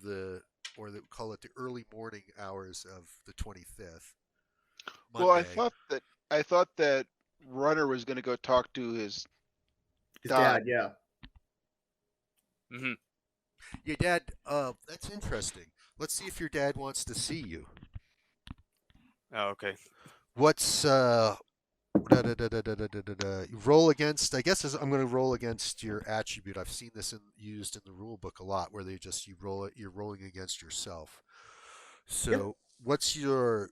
of call it the early morning hours of the 25th, Well, Monday. I thought that Runner was going to go talk to his His dad. dad, yeah. Mm-hmm. Your dad, that's interesting. Let's see if your dad wants to see you. Oh, okay. What's you roll against? I guess I'm going to roll against your attribute. I've seen this used in the rule book a lot, where you roll it. You're rolling against yourself. So Yep. what's your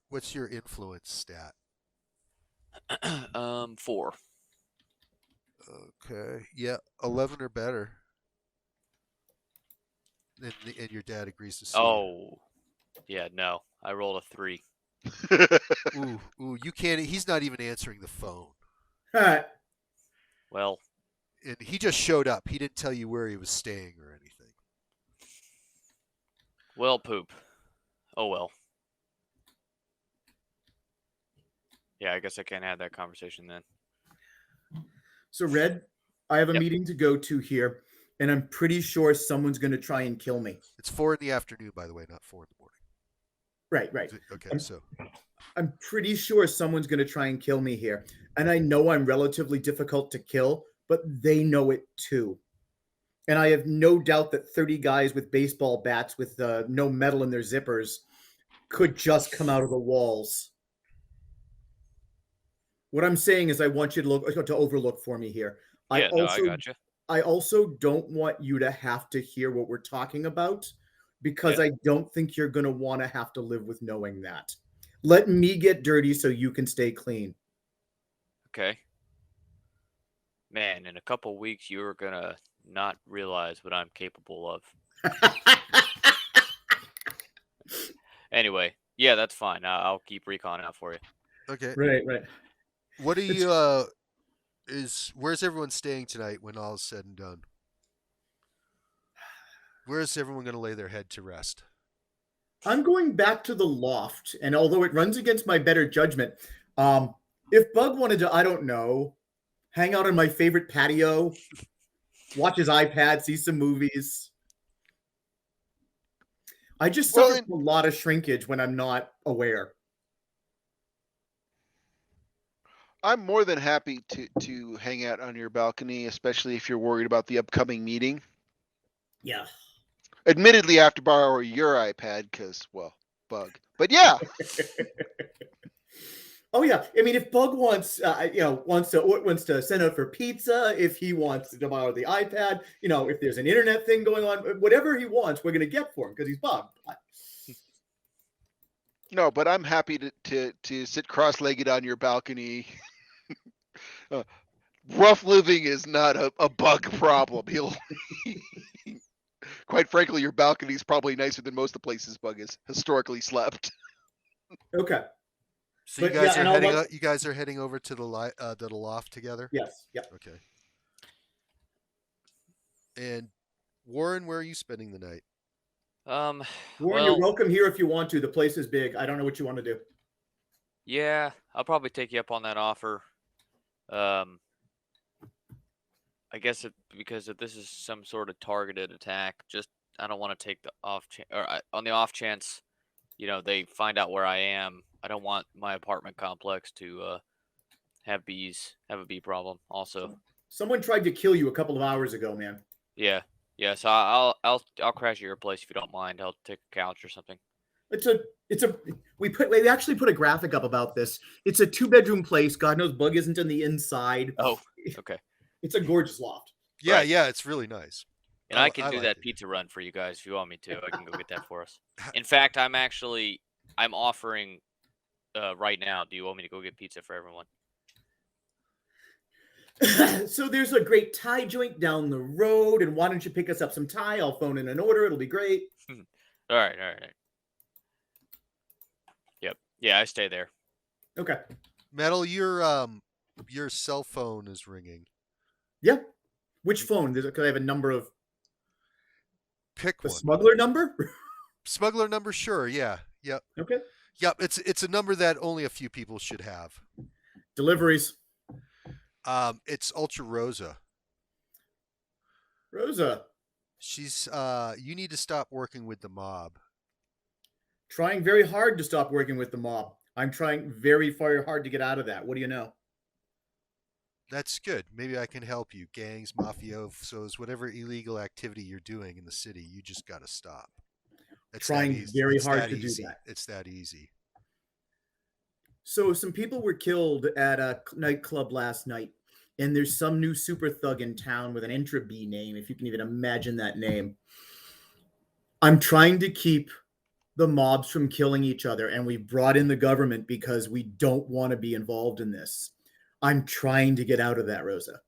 influence stat? 4. Okay, yeah, 11 or better. And your dad agrees to see you. Oh, yeah. No, I rolled a 3. Ooh, you can't. He's not even answering the phone. Well, And he just showed up. He didn't tell you where he was staying or anything. poop. Oh well. Yeah, I guess I can't have that conversation then. So, Red, I have a Yep. meeting to go to here, and I'm pretty sure someone's going to try and kill me. It's 4 in the afternoon, by the way, not 4 in the morning. Right. Okay, so I'm pretty sure someone's going to try and kill me here. And I know I'm relatively difficult to kill, but they know it too. And I have no doubt that 30 guys with baseball bats with no metal in their zippers could just come out of the walls. What I'm saying is I want you to overlook for me here. Yeah, no, I gotcha. I also don't want you to have to hear what we're talking about, because Yeah. I don't think you're going to want to have to live with knowing that. Let me get dirty so you can stay clean. Okay. Man, in a couple weeks, you're gonna not realize what I'm capable of. Anyway, yeah, that's fine. I'll keep recon out for you. okay. Right. What do you where's everyone staying tonight when all is said and done? Where is everyone going to lay their head to rest? I'm going back to the loft, and although it runs against my better judgment, if Bug wanted to, I don't know, hang out on my favorite patio, watch his iPad, see some movies. I just suffer from a lot of shrinkage when I'm not aware. I'm more than happy to hang out on your balcony, especially if you're worried about the upcoming meeting. Yeah. Admittedly, I have to borrow your iPad because, well, Bug. But yeah. Oh yeah, I mean, if Bug wants, wants to send out for pizza, if he wants to borrow the iPad, if there's an internet thing going on, whatever he wants, we're gonna get for him because he's Bug. No, but I'm happy to sit cross-legged on your balcony. Rough living is not a Bug problem. He'll. Quite frankly, your balcony is probably nicer than most of the places Bug has historically slept. Okay. So But, you guys yeah, are and heading you guys are heading over to the loft together? Yes. Yeah. Okay. And Warren, where are you spending the night? Warren, Well, you're welcome here if you want to. The place is big. I don't know what you want to do. yeah, I'll probably take you up on that offer. I guess because if this is some sort of targeted attack, I don't want to take the on the off chance, they find out where I am. I don't want my apartment complex to have a bee problem. Also, Someone tried to kill you a couple of hours ago, man. yeah. So I'll crash at your place if you don't mind. I'll take a couch or something. We actually put a graphic up about this. It's a 2-bedroom place. God knows Bug isn't in the inside. Oh, okay. It's a gorgeous loft. Yeah, Right. yeah, it's really nice. And I can do like that it. pizza run for you guys if you want me to. I can go get that for us. In fact, I'm offering right now. Do you want me to go get pizza for everyone? So there's a great Thai joint down the road, and why don't you pick us up some Thai? I'll phone in an order. It'll be great. All right. Yep. Yeah, I stay there. Okay. Metal, your cell phone is ringing. Yeah. Which phone? Because I have a number of. Pick The one. smuggler number? Smuggler number, sure. Yeah. Yep. Okay. Yep. It's a number that only a few people should have. Deliveries. It's Ultra Rosa. Rosa. She's you need to stop working with the mob. Trying very hard to stop working with the mob. I'm trying very hard to get out of that. What do you know? That's good. Maybe I can help you. Gangs, mafiosos, whatever illegal activity you're doing in the city, you just got to stop. It's that Trying easy. very It's hard that to do easy. that. It's that easy. So some people were killed at a nightclub last night, and there's some new super thug in town with an Intra B name, if you can even imagine that name. I'm trying to keep the mobs from killing each other, and we've brought in the government because we don't want to be involved in this. I'm trying to get out of that, Rosa.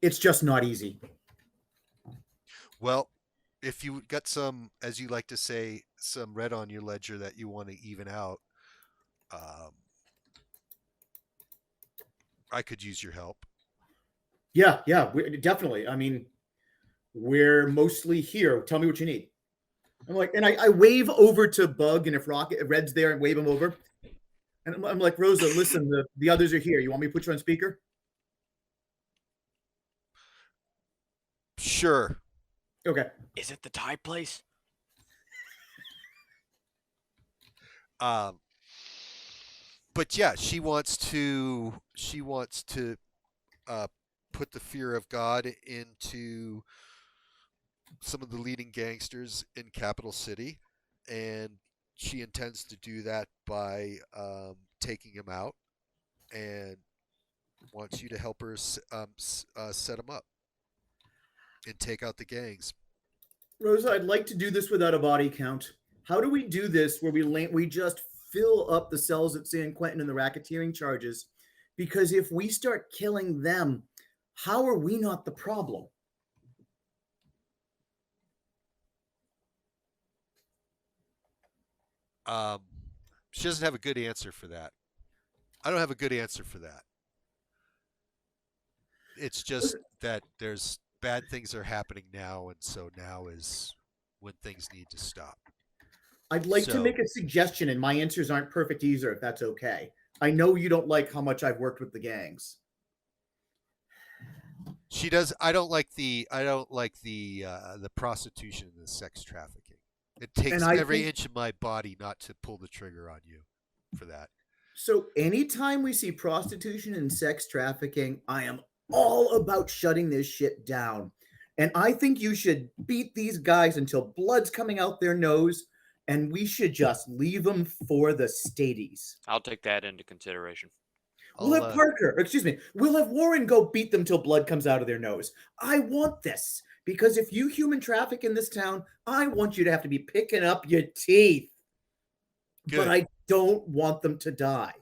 It's just not easy. Well, if you got some, as you like to say, some red on your ledger that you want to even out, um, I could use your help. Yeah, definitely. I mean, we're mostly here. Tell me what you need. I'm like, and I wave over to Bug, and if Red's there, and wave him over. And I'm like, Rosa, listen, the others are here. You want me to put you on speaker? Sure. Okay. Is it the Thai place? Um, but yeah, she wants to put the fear of God into some of the leading gangsters in Capital City, and she intends to do that by taking him out, and wants you to help her set him up and take out the gangs. Rosa, I'd like to do this without a body count. How do we do this where we just fill up the cells at San Quentin and the racketeering charges? Because if we start killing them, how are we not the problem? Um, she doesn't have a good answer for that. I don't have a good answer for that. It's just that there's bad things are happening now, and so now is when things need to stop. I'd like to So make a suggestion, and my answers aren't perfect either, if that's okay. I know you don't like how much I've worked with the gangs. she does. I don't like the prostitution and the sex trafficking. It And takes I every think inch of my body not to pull the trigger on you for that. so. Anytime we see prostitution and sex trafficking, I am all about shutting this shit down. And I think you should beat these guys until blood's coming out their nose, and we should just leave them for the stadies. I'll take that into consideration. We'll I'll, have we'll have Warren go beat them till blood comes out of their nose. I want this because if you human traffic in this town, I want you to have to be picking up your teeth. But Good. I don't want them to die.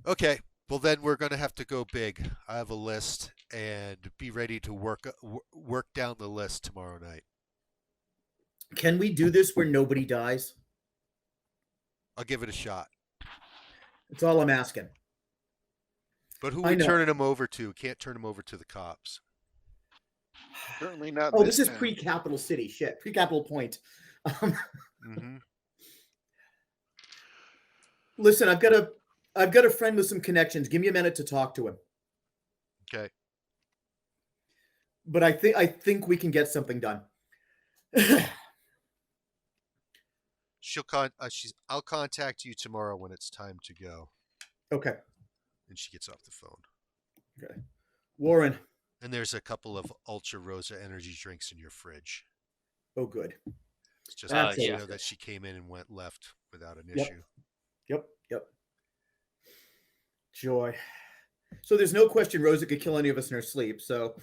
Okay. Well, then we're going to have to go big. I have a list, and be ready to work down the list tomorrow night. Can we do this where nobody dies? I'll give it a shot. That's all I'm asking. But who I we know. turning him over to? Can't turn him over to the cops. Certainly not. Oh, this is town. pre-capital city. Shit. Pre-capital point. Mm-hmm. Listen, I've got a friend with some connections. Give me a minute to talk to him. Okay. But I think we can get something done. I'll contact you tomorrow when it's time to go. Okay. And she gets off the phone. Okay. Warren. And there's a couple of Ultra Rosa energy drinks in your fridge. Oh, good. It's just That's you yeah. know that she came in and went left without an Yep. issue. Yep. Joy. So there's no question Rosa could kill any of us in her sleep. So,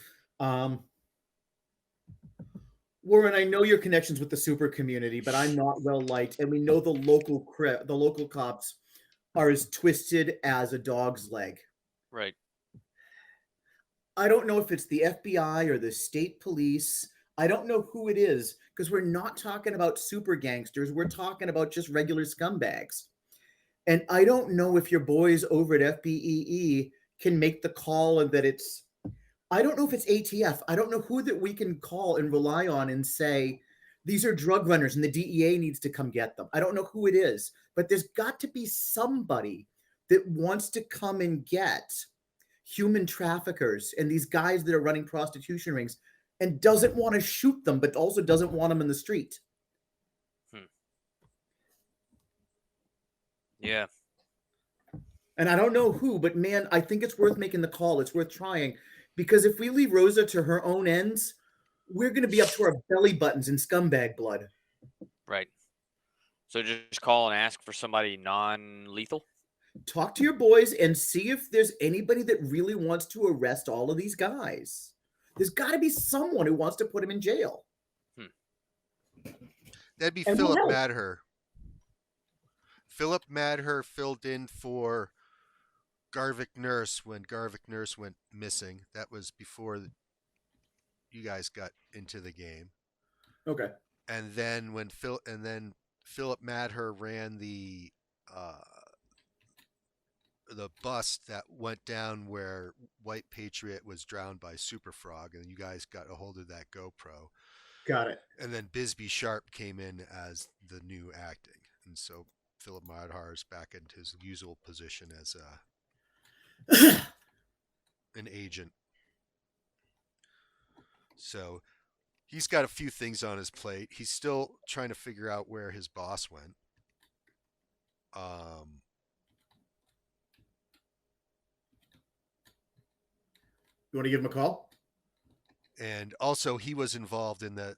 Warren, I know your connections with the super community, but I'm not well liked, and we know the local cops are as twisted as a dog's leg. Right. I don't know if it's the FBI or the state police. I don't know who it is because we're not talking about super gangsters. We're talking about just regular scumbags. And I don't know if your boys over at FBEE can make the call and that it's, I don't know if it's ATF. I don't know who that we can call and rely on and say, these are drug runners and the DEA needs to come get them. I don't know who it is, but there's got to be somebody that wants to come and get human traffickers and these guys that are running prostitution rings and doesn't want to shoot them, but also doesn't want them in the street. Yeah. And I don't know who, but man, I think it's worth making the call. It's worth trying, because if we leave Rosa to her own ends, we're going to be up to our belly buttons in scumbag blood. Right. So just call and ask for somebody non-lethal? Talk to your boys and see if there's anybody that really wants to arrest all of these guys. There's got to be someone who wants to put him in jail. That'd be And Philip we'll help. Madher. Philip Madher filled in for Garvik Nurse when Garvik Nurse went missing. That was before you guys got into the game. Okay. And then when Philip Madher ran the bus that went down where White Patriot was drowned by Super Frog, and you guys got a hold of that GoPro. Got it. And then Bisbee Sharp came in as the new acting, and so Philip Madher is back into his usual position as an agent. So he's got a few things on his plate. He's still trying to figure out where his boss went. You want to give him a call? And also he was involved in that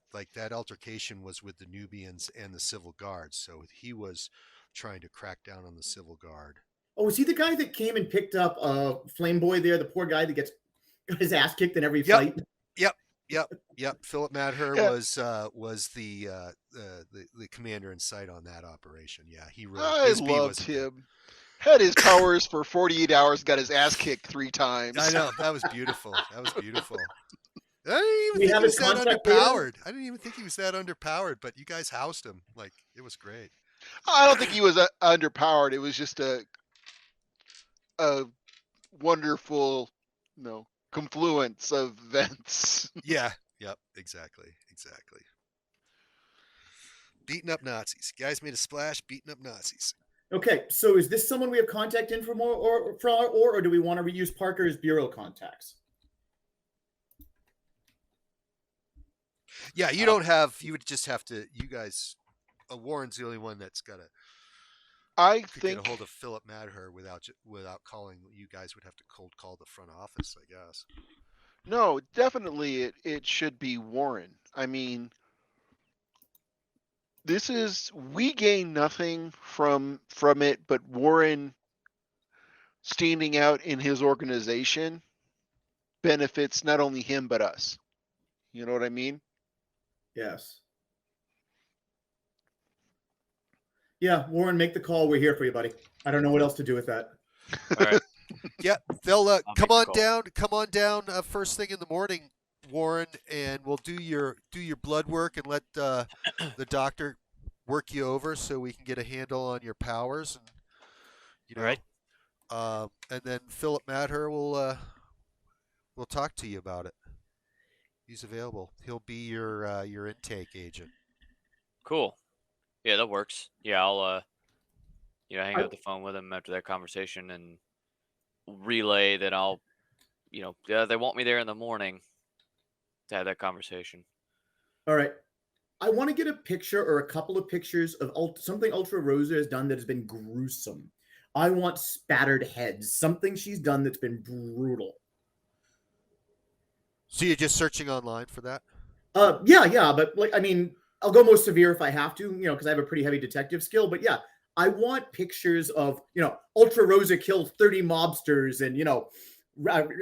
altercation was with the Nubians and the Civil Guard. So he was trying to crack down on the Civil Guard. Oh, was he the guy that came and picked up Flame Boy there, the poor guy that got his ass kicked in every fight? Yep. Philip Madher was the commander in sight on that operation. Yeah, he really. I loved him. Had his powers for 48 hours, got his ass kicked 3 times. I know, that was beautiful. I didn't even think We he have was his that contact data? underpowered. I didn't even think he was that underpowered, but you guys housed him. Like, it was great. I don't think he was underpowered. It was just a wonderful, confluence of events. Yeah. Yep. Exactly. Beating up Nazis. Guys made a splash. Beating up Nazis. Okay, so is this someone we have contact info or do we want to reuse Parker's bureau contacts? Yeah, you don't have. You would just have to. You guys. Warren's the only one that's got to. I Could think get a hold of Philip Madher without calling. You guys would have to cold call the front office, I guess. no, definitely it should be Warren. I mean, we gain nothing from it, but Warren standing out in his organization benefits not only him but us. You know what I mean? Yes. Yeah, Warren, make the call. We're here for you, buddy. I don't know what else to do with that. All right. Yeah, they'll come make the on call. down. Come on down first thing in the morning, Warren, and we'll do your blood work and let the doctor work you over so we can get a handle on your powers, and All right. and then Philip Madher will talk to you about it. He's available. He'll be your intake agent. Cool. Yeah, that works. Yeah, I'll hang up the phone with him after that conversation and relay that I'll, they want me there in the morning to have that conversation. All right. I want to get a picture or a couple of pictures of something Ultra Rosa has done that has been gruesome. I want spattered heads, something she's done that's been brutal. So you're just searching online for that? Yeah, but I'll go most severe if I have to, because I have a pretty heavy detective skill. But yeah, I want pictures of, Ultra Rosa killed 30 mobsters and,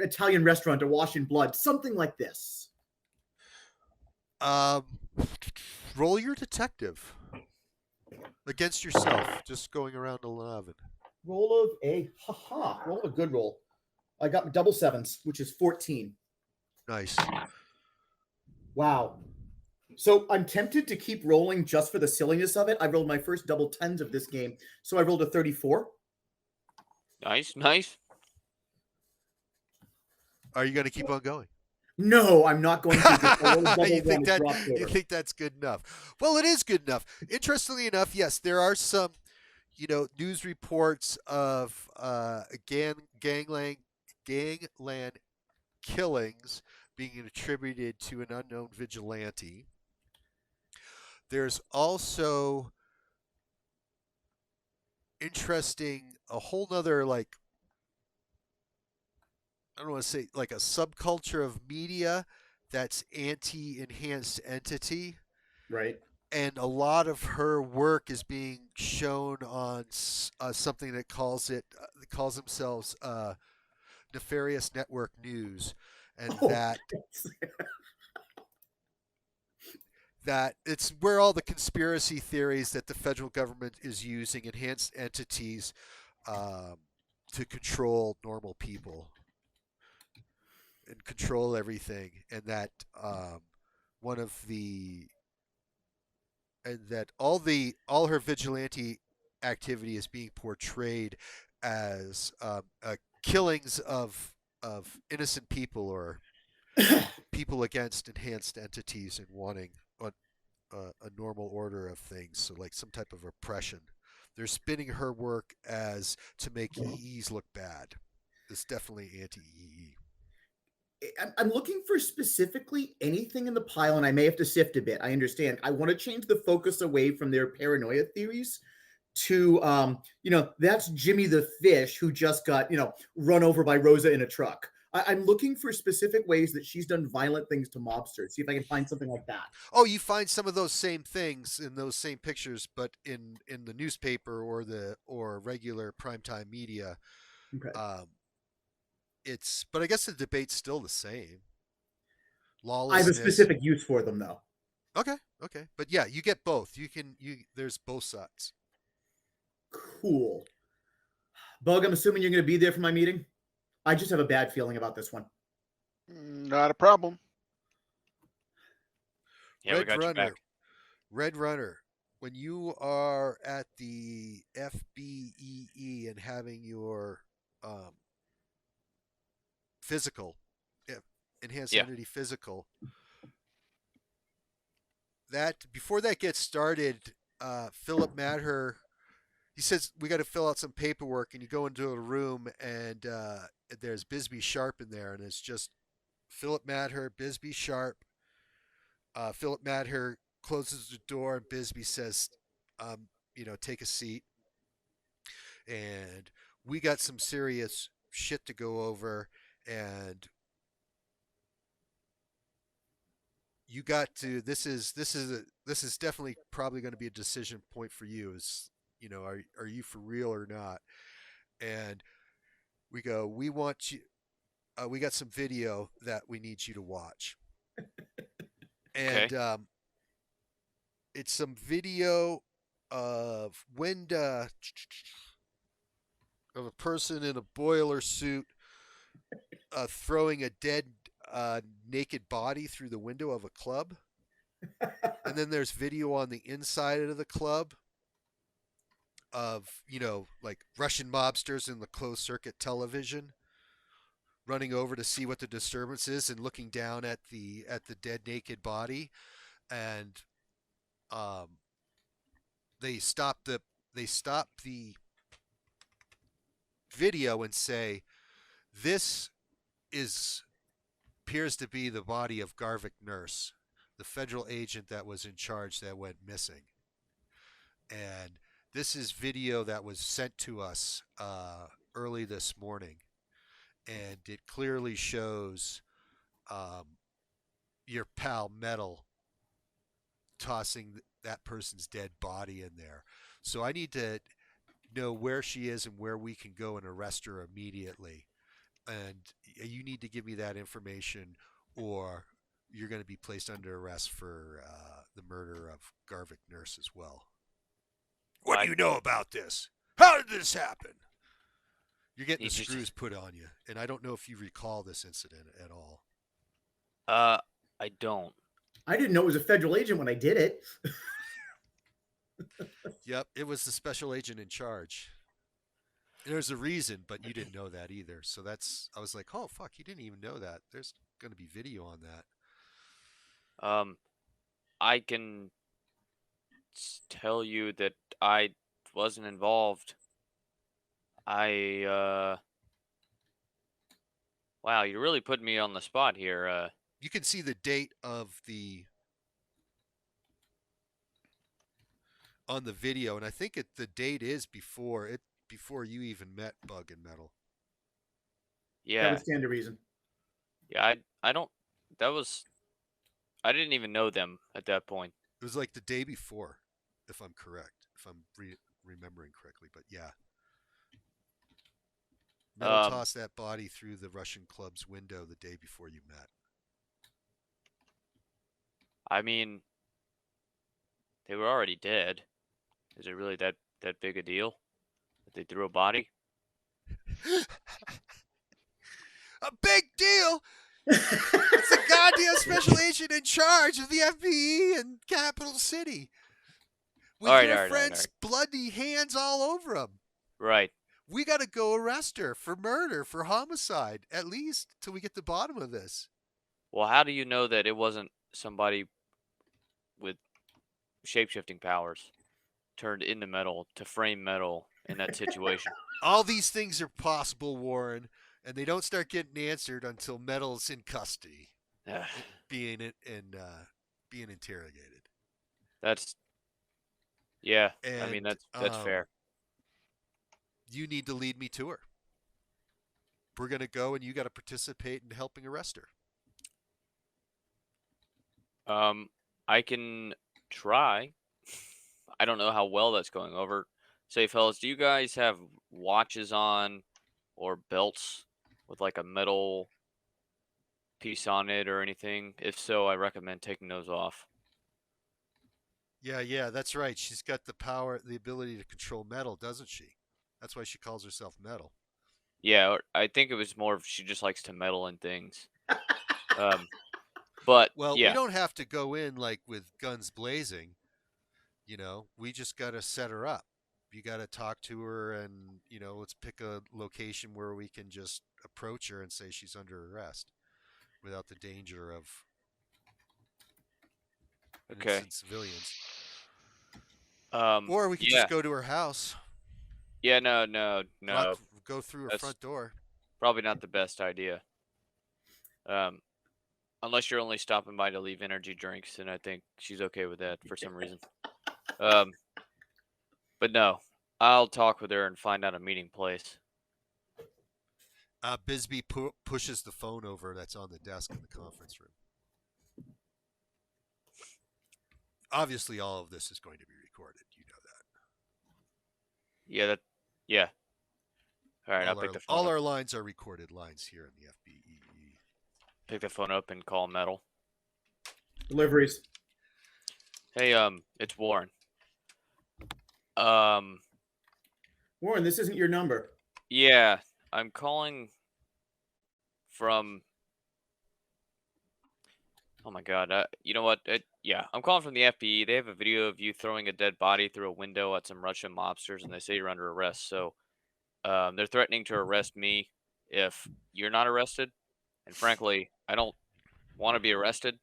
Italian restaurant awash in blood, something like this. Roll your detective against yourself, just going around 11. Roll a good roll. I got double 7s, which is 14. Nice. Wow. So I'm tempted to keep rolling just for the silliness of it. I rolled my first double 10s of this game, so I rolled a 34. Nice. Are you going to keep on going? No, I'm not going to. You think that's good enough? Well, it is good enough. Interestingly enough, yes, there are some, news reports of gangland gangland killings being attributed to an unknown vigilante. There's also interesting, a whole nother, like, I don't want to say like a subculture of media that's anti-enhanced entity, Right. and a lot of her work is being shown on something that calls themselves Nefarious Network News, and Oh, that it's where all the conspiracy theories that the federal government is using enhanced entities um, to control normal people and control everything, and that one of the and that all her vigilante activity is being portrayed as killings of innocent people or people against enhanced entities and wanting a normal order of things. So like some type of oppression. They're spinning her work as to make EEs look bad. It's definitely anti-EE. I'm looking for specifically anything in the pile, and I may have to sift a bit. I understand. I want to change the focus away from their paranoia theories to, that's Jimmy the fish who just got, run over by Rosa in a truck. I'm looking for specific ways that she's done violent things to mobsters. See if I can find something like that. Oh, you find some of those same things in those same pictures, but in the newspaper or regular primetime media. Okay. But I guess the debate's still the same. I have Lawlessness. a specific use for them, though. Okay, but yeah, you get both. There's both sides. Cool. Bug, I'm assuming you're going to be there for my meeting. I just have a bad feeling about this one. Not a problem. Yeah, we got you back. Red Runner, when you are at the FBEE and having your physical, enhanced entity physical, that before that gets started, Philip Madher, he says we got to fill out some paperwork, and you go into a room and there's Bisbee Sharp in there, and it's just Philip Madher, Bisbee Sharp. Philip Madher closes the door, and Bisbee says, take a seat. And we got some serious shit to go over, and you got to. This is definitely probably going to be a decision point for you. Is are you for real or not? And we go. We want you. We got some video that we need you to watch. And Okay. it's some video of of a person in a boiler suit throwing a dead naked body through the window of a club. And then there's video on the inside of the club of, like Russian mobsters in the closed circuit television running over to see what the disturbance is and looking down at the dead naked body. And they stop the video and say, this appears to be the body of Garvik Nurse, the federal agent that was in charge that went missing. And this is video that was sent to us early this morning, and it clearly shows your pal Metal tossing that person's dead body in there. So I need to know where she is and where we can go and arrest her immediately. And you need to give me that information, or you're going to be placed under arrest for the murder of Garvik Nurse as well. What do you know about this? How did this happen? You're getting the screws put on you, and I don't know if you recall this incident at all. I don't. I didn't know it was a federal agent when I did it. Yep, it was the special agent in charge. There's a reason, but you didn't know that either. So I was like, oh fuck, you didn't even know that. There's going to be video on that. I can tell you that I wasn't involved. I Wow, you're really putting me on the spot here. You can see the date of on the video, and I think the date is before you even met Bug and Metal. That Yeah, would stand to reason. yeah. I don't. That was. I didn't even know them at that point. It was like the day before, if I'm correct, if I'm remembering correctly. But yeah, Metal tossed that body through the Russian club's window the day before you met. I mean, they were already dead. Is it really that big a deal that they threw a body? A big deal. It's a goddamn special agent in charge of the FBI in Capital City. With All right, your all right, all right, all friend's right. bloody hands all over him. Right. We got to go arrest her for murder, for homicide, at least till we get to the bottom of this. Well, how do you know that it wasn't somebody with shape-shifting powers turned into metal to frame metal in that situation? All these things are possible, Warren, and they don't start getting answered until Metal's in custody, being interrogated. That's yeah. And, I mean, that's fair. You need to lead me to her. We're gonna go, and you got to participate in helping arrest her. I can try. I don't know how well that's going over. Say, fellas, do you guys have watches on or belts with like a metal piece on it or anything? If so, I recommend taking those off. Yeah, that's right. She's got the ability to control metal, doesn't she? That's why she calls herself Metal. Yeah, I think it was more of she just likes to meddle in things. But well, yeah. We don't have to go in like with guns blazing. We just got to set her up. You got to talk to her, and let's pick a location where we can just approach her and say she's under arrest without the danger of innocent civilians. Or we could just go to her house. Yeah, no. Go through her front door. Probably not the best idea. Unless you're only stopping by to leave energy drinks, and I think she's okay with that for some reason. But no, I'll talk with her and find out a meeting place. Bisbee pushes the phone over that's on the desk in the conference room. Obviously, all of this is going to be recorded. You know that. Yeah. All right, I'll pick the phone all up. our lines are recorded lines here in the FBE. Pick the phone up and call Metal. Deliveries. Hey, it's Warren. Warren, this isn't your number. Yeah, I'm calling from. Oh my God! You know what? Yeah, I'm calling from the FBI. They have a video of you throwing a dead body through a window at some Russian mobsters, and they say you're under arrest. So, they're threatening to arrest me if you're not arrested. And frankly, I don't want to be arrested.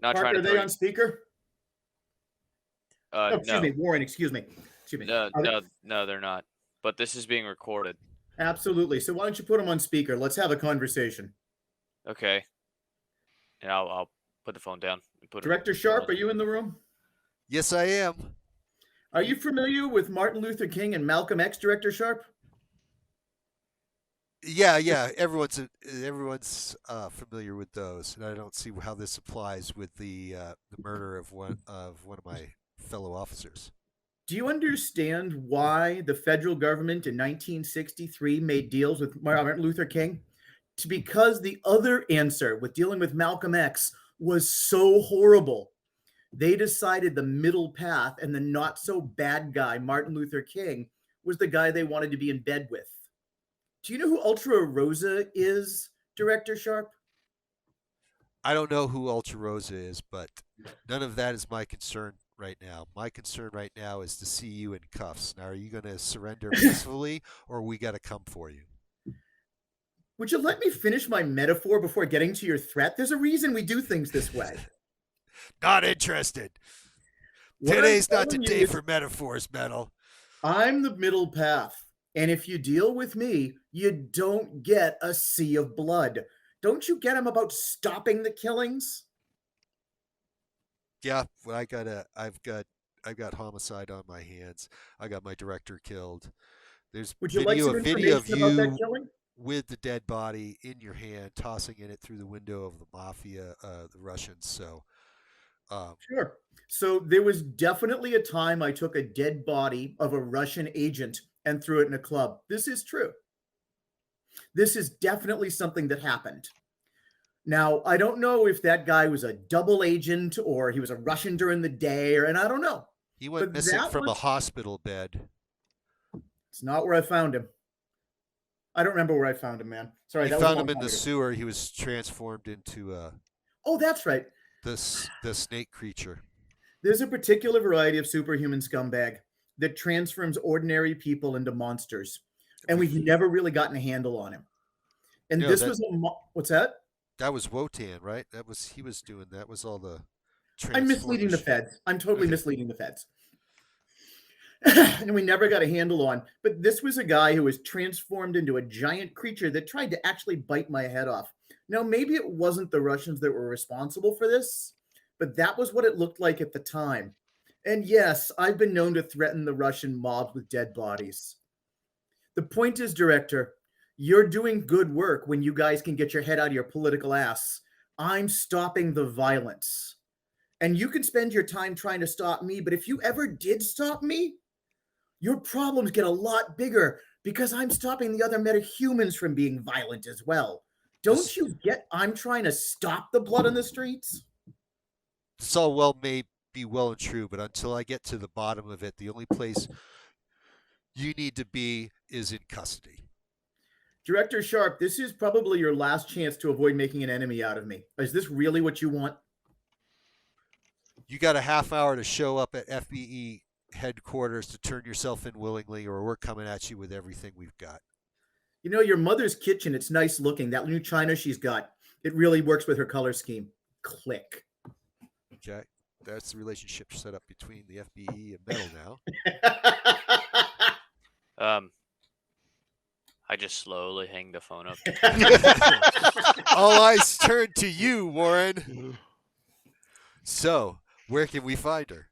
Not Parker, trying to. Are they on speaker? Excuse no. me, Warren. Excuse me. No, they're not. But this is being recorded. Absolutely. So why don't you put them on speaker? Let's have a conversation. Okay. And I'll put the phone down. Director Sharp, are you in the room? Yes, I am. Are you familiar with Martin Luther King and Malcolm X, Director Sharp? Yeah. Everyone's familiar with those, and I don't see how this applies with the murder of one of my fellow officers. Do you understand why the federal government in 1963 made deals with Martin Luther King? It's because the other answer with dealing with Malcolm X was so horrible. They decided the middle path, and the not so bad guy, Martin Luther King, was the guy they wanted to be in bed with. Do you know who Ultra Rosa is, Director Sharp? I don't know who Ultra Rosa is, but none of that is my concern right now. My concern right now is to see you in cuffs. Now, are you going to surrender peacefully, or we got to come for you? Would you let me finish my metaphor before getting to your threat? There's a reason we do things this way. Not interested. Today's not the day for metaphors, Metal. I'm the middle path. And if you deal with me, you don't get a sea of blood. Don't you get him about stopping the killings? Yeah, well, I've got homicide on my hands. I got my director killed. There's Would you like some a video of information about that you killing? with the dead body in your hand, tossing it through the window of the mafia, the Russians. So, um, Sure. So there was definitely a time I took a dead body of a Russian agent and threw it in a club. This is true. This is definitely something that happened. Now, I don't know if that guy was a double agent or he was a Russian during the day, and I don't know. he went But missing that from a was, hospital bed. it's not where I found him. I don't remember where I found him, man. Sorry, You that was a found long him in time the ago. sewer. He was transformed into Oh, that's right. the snake creature. There's a particular variety of superhuman scumbag that transforms ordinary people into monsters, and we've never really gotten a handle on him. And No, this was what's that? that was Wotan, right? That was he was doing. That was all the I'm misleading the transformers. feds. I'm totally Okay. misleading the feds. And we never got a handle on. But this was a guy who was transformed into a giant creature that tried to actually bite my head off. Now, maybe it wasn't the Russians that were responsible for this, but that was what it looked like at the time. And yes, I've been known to threaten the Russian mobs with dead bodies. The point is, director, you're doing good work when you guys can get your head out of your political ass. I'm stopping the violence. And you can spend your time trying to stop me, but if you ever did stop me, your problems get a lot bigger because I'm stopping the other metahumans from being violent as well. Don't you get I'm trying to stop the blood on the streets? This all well may be well and true, but until I get to the bottom of it, the only place you need to be is in custody. Director Sharp, this is probably your last chance to avoid making an enemy out of me. Is this really what you want? You got a half hour to show up at FBE headquarters to turn yourself in willingly, or we're coming at you with everything we've got. You know, your mother's kitchen, it's nice looking. That new china she's got, it really works with her color scheme. Click. Okay? That's the relationship set up between the FBE and metal now. I just slowly hang the phone up. All eyes turn to you, Warren. So, where can we find her?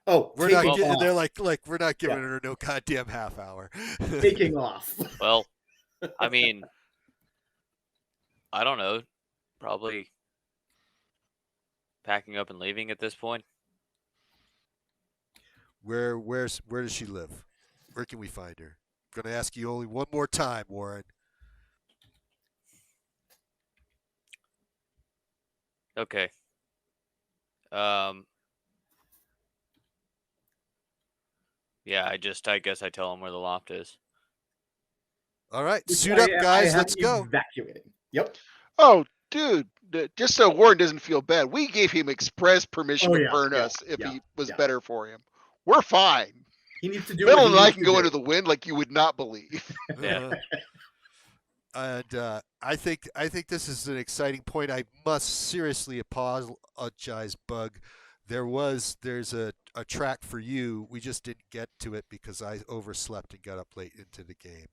Oh, We're not. taking off. They're like we're not giving her no goddamn half hour. Taking off. Well, I mean, I don't know. Probably packing up and leaving at this point. Where does she live? Where can we find her? I'm gonna ask you only one more time, Warren. Okay. Yeah, I guess I tell him where the loft is. All right, suit up, guys. Let's go. Evacuating. Yep. Oh, dude, just so Warren doesn't feel bad, we gave him express permission to burn us if he was better for him. We're fine. He needs to do Metal what he and I needs can to go do. into the wind like you would not believe. Yeah. And I think this is an exciting point. I must seriously apologize, Bug. There's a track for you. We just didn't get to it because I overslept and got up late into the game.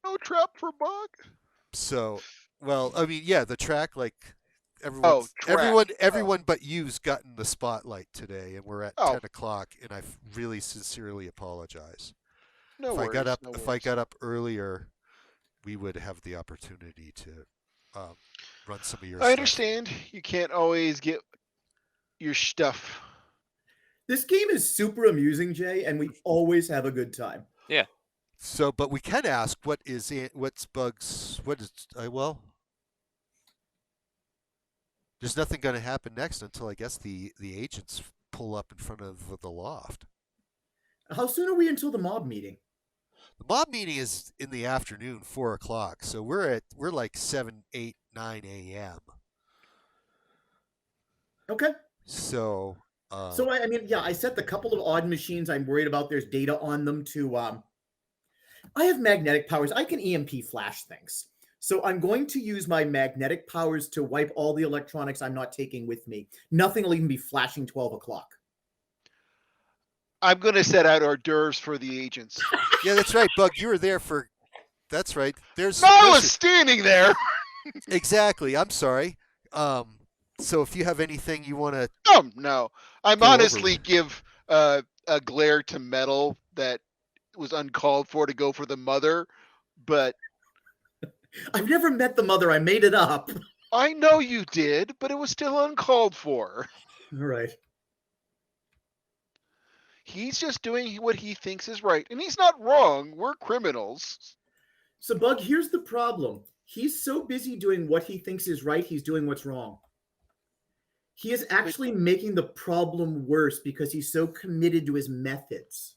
No trap for Bug. So, well, I mean, yeah, the track, like everyone but you's gotten the spotlight today, and we're at 10 o'clock, and I really sincerely apologize. No if worries, if I got up earlier, we would have the opportunity to run some of your. I understand you can't always get your stuff. This game is super amusing, Jay, and we always have a good time. Yeah. So, but we can ask, what's Bug's, well, there's nothing going to happen next until I guess the agents pull up in front of the loft. How soon are we until the mob meeting? The mob meeting is in the afternoon, 4 o'clock. So we're like 7, 8, 9 a.m. Okay. So. I mean, yeah, I set the couple of odd machines I'm worried about. There's data on them to. I have magnetic powers. I can EMP flash things. So I'm going to use my magnetic powers to wipe all the electronics I'm not taking with me. Nothing will even be flashing 12 o'clock. I'm going to set out hors d'oeuvres for the agents. Yeah, that's right, Bug. You were there for. That's right. There's No, I there's was standing there. exactly. I'm sorry. So if you have anything you want to Oh, no. I'm Go over honestly with. give a glare to metal that was uncalled for to go for the mother, but I've never met the mother. I made it up. I know you did, but it was still uncalled for. All right. He's just doing what he thinks is right, and he's not wrong. We're criminals. So, Bug, here's the problem. He's so busy doing what he thinks is right, he's doing what's wrong. He is actually making the problem worse because he's so committed to his methods.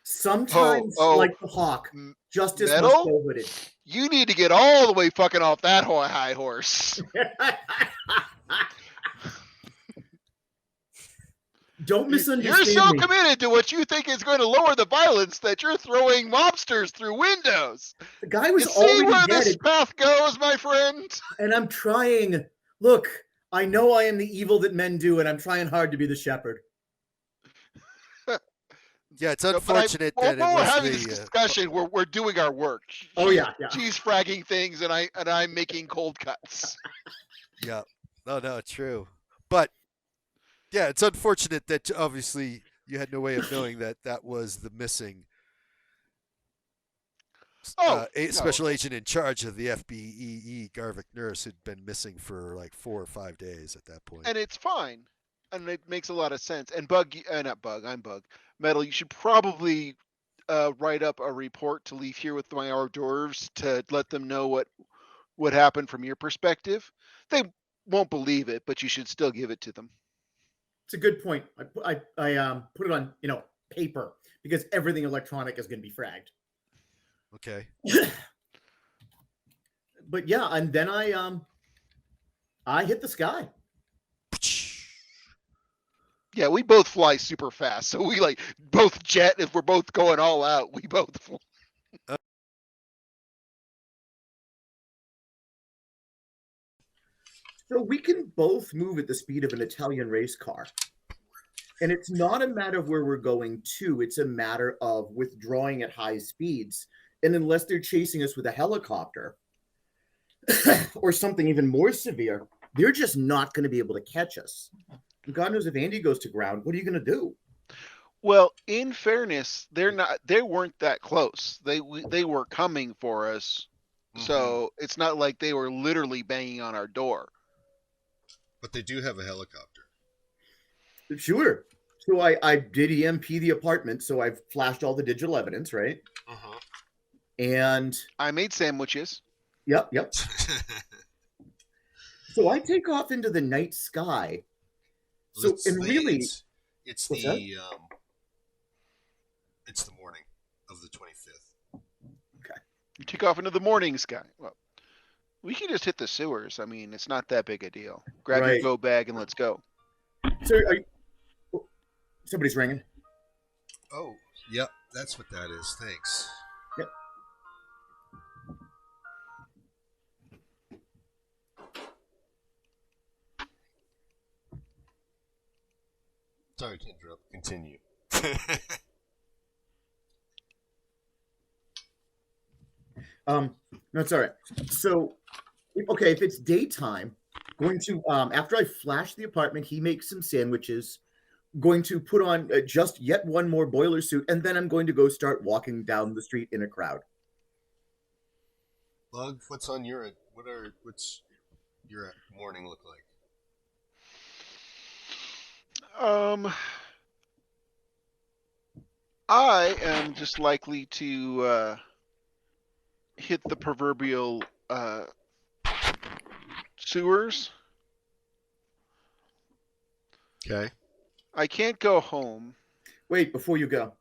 Sometimes, like the hawk, justice must Metal? go with it. You need to get all the way fucking off that high horse. Don't You're misunderstand so me. committed to what you think is going to lower the violence that you're throwing mobsters through windows. The guy was You see already where dead, this path goes, my friend? and I'm trying. Look, I know I am the evil that men do, and I'm trying hard to be the shepherd. Yeah, it's No, unfortunate that it we're was having this the. discussion. We're doing our work. Oh yeah, yeah. She's fragging things, and I'm making cold cuts. Yeah. No, true. But yeah, it's unfortunate that obviously you had no way of knowing that that was the missing Oh, no. special agent in charge of the FBEE, Garvick Nurse, who'd been missing for like 4 or 5 days at that point. And it's fine, and it makes a lot of sense. And Bug, not Bug, I'm Bug. Metal, you should probably write up a report to leave here with my hors d'oeuvres to let them know what happened from your perspective. They won't believe it, but you should still give it to them. It's a good point. I put it on paper because everything electronic is going to be fragged. Okay. But yeah, and then I hit the sky. Yeah, we both fly super fast, so we like both jet. If we're both going all out, we both fly. So we can both move at the speed of an Italian race car. And it's not a matter of where we're going to, it's a matter of withdrawing at high speeds. And unless they're chasing us with a helicopter or something even more severe, they're just not going to be able to catch us. And God knows if Andy goes to ground, what are you going to do? Well, in fairness, they weren't that close. They were coming for us. Mm-hmm. So it's not like they were literally banging on our door. But they do have a helicopter. Sure. So I did EMP the apartment, so I've flashed all the digital evidence, right? Uh-huh. And I made sandwiches. Yep. So I take off into the night sky. So It's what's that? It's the morning of the 25th. You take off into the morning sky. Well, we can just hit the sewers. I mean, it's not that big a deal. Grab your Right. go bag and let's go. So somebody's ringing. Oh, yep, that's what that is. Thanks. Yep. Sorry to interrupt. Continue. No, it's all right. So, okay, if it's daytime, going to after I flash the apartment, he makes some sandwiches. Going to put on just yet one more boiler suit, and then I'm going to go start walking down the street in a crowd. Bug, what's your morning look like? I am just likely to hit the proverbial sewers. Okay. I can't go home. Wait, before you go,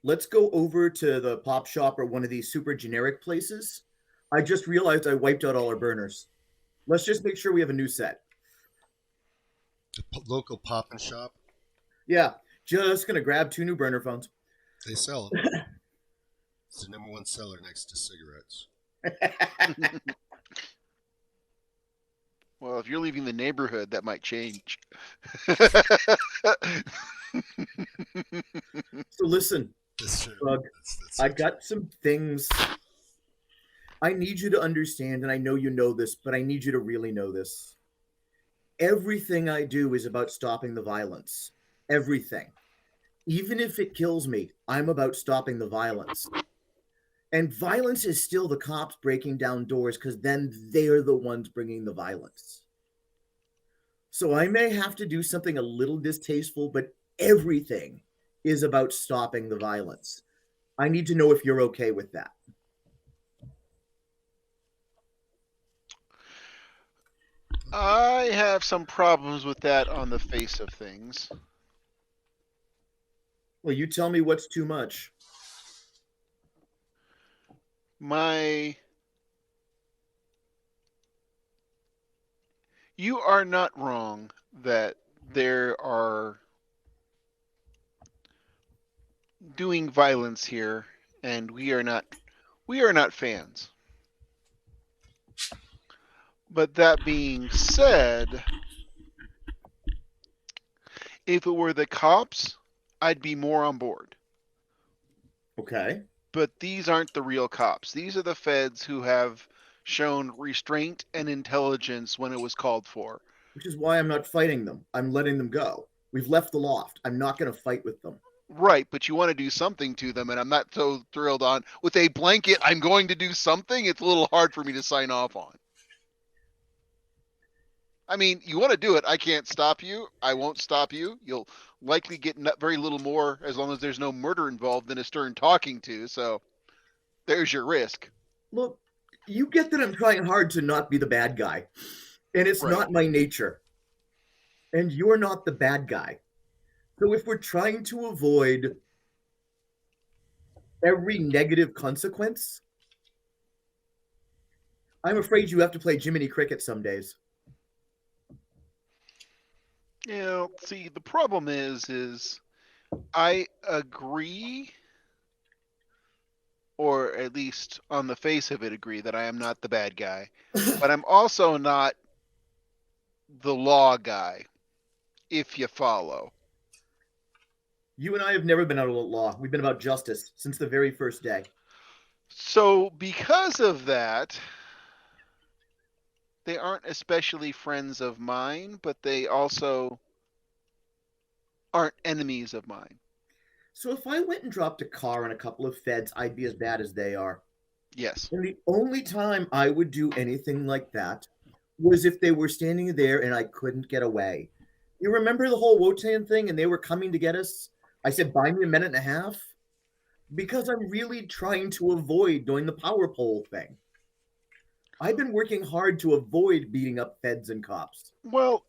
let's go over to the pop shop or one of these super generic places. I just realized I wiped out all our burners. Let's just make sure we have a new set. The local pop and shop? Yeah, just gonna grab 2 new burner phones. They sell them. It's the number one seller next to cigarettes. Well, if you're leaving the neighborhood, that might change. So listen, That's true. Bug, That's I so got some things I need you to understand, and I know you know this, but I need you to really know this. Everything I do is about stopping the violence. Everything. Even if it kills me, I'm about stopping the violence. And violence is still the cops breaking down doors because then they're the ones bringing the violence. So I may have to do something a little distasteful, but everything is about stopping the violence. I need to know if you're okay with that. I have some problems with that on the face of things. Well, you tell me what's too much. You are not wrong that there are doing violence here, and we are not fans. But that being said, if it were the cops, I'd be more on board. Okay. But these aren't the real cops. These are the feds who have shown restraint and intelligence when it was called for. Which is why I'm not fighting them. I'm letting them go. We've left the loft. I'm not going to fight with them. Right, but you want to do something to them, and I'm not so thrilled on with a blanket. I'm going to do something. It's a little hard for me to sign off on. I mean, you want to do it. I can't stop you. I won't stop you. You'll likely get very little more as long as there's no murder involved than a stern talking to. So there's your risk. Look, you get that I'm trying hard to not be the bad guy, and it's Right. not my nature. And you're not the bad guy. So if we're trying to avoid every negative consequence, I'm afraid you have to play Jiminy Cricket some days. You know, see, the problem is I agree, or at least on the face of it agree, that I am not the bad guy. But I'm also not the law guy, if you follow. You and I have never been out of law. We've been about justice since the very first day. So because of that, they aren't especially friends of mine, but they also aren't enemies of mine. So if I went and dropped a car and a couple of feds, I'd be as bad as they are. Yes. And the only time I would do anything like that was if they were standing there and I couldn't get away. You remember the whole Wotan thing and they were coming to get us? I said, buy me a minute and a half. Because I'm really trying to avoid doing the power pole thing. I've been working hard to avoid beating up feds and cops. Well,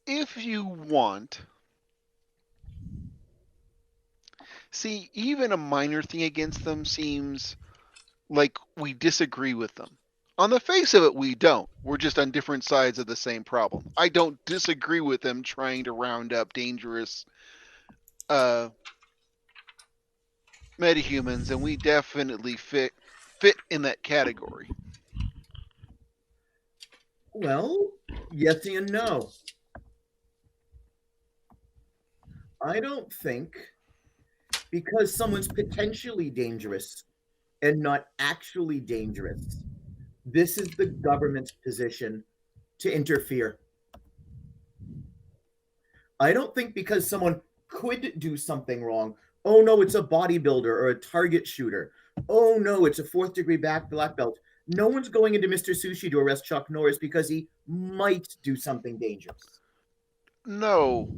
if you want, see, even a minor thing against them seems like we disagree with them. On the face of it, we don't. We're just on different sides of the same problem. I don't disagree with them trying to round up dangerous metahumans, and we definitely fit in that category. Well, yes and no. I don't think because someone's potentially dangerous and not actually dangerous, this is the government's position to interfere. I don't think because someone could do something wrong, oh no, it's a bodybuilder or a target shooter. Oh no, it's a fourth degree black belt. No one's going into Mr. Sushi to arrest Chuck Norris because he might do something dangerous. No,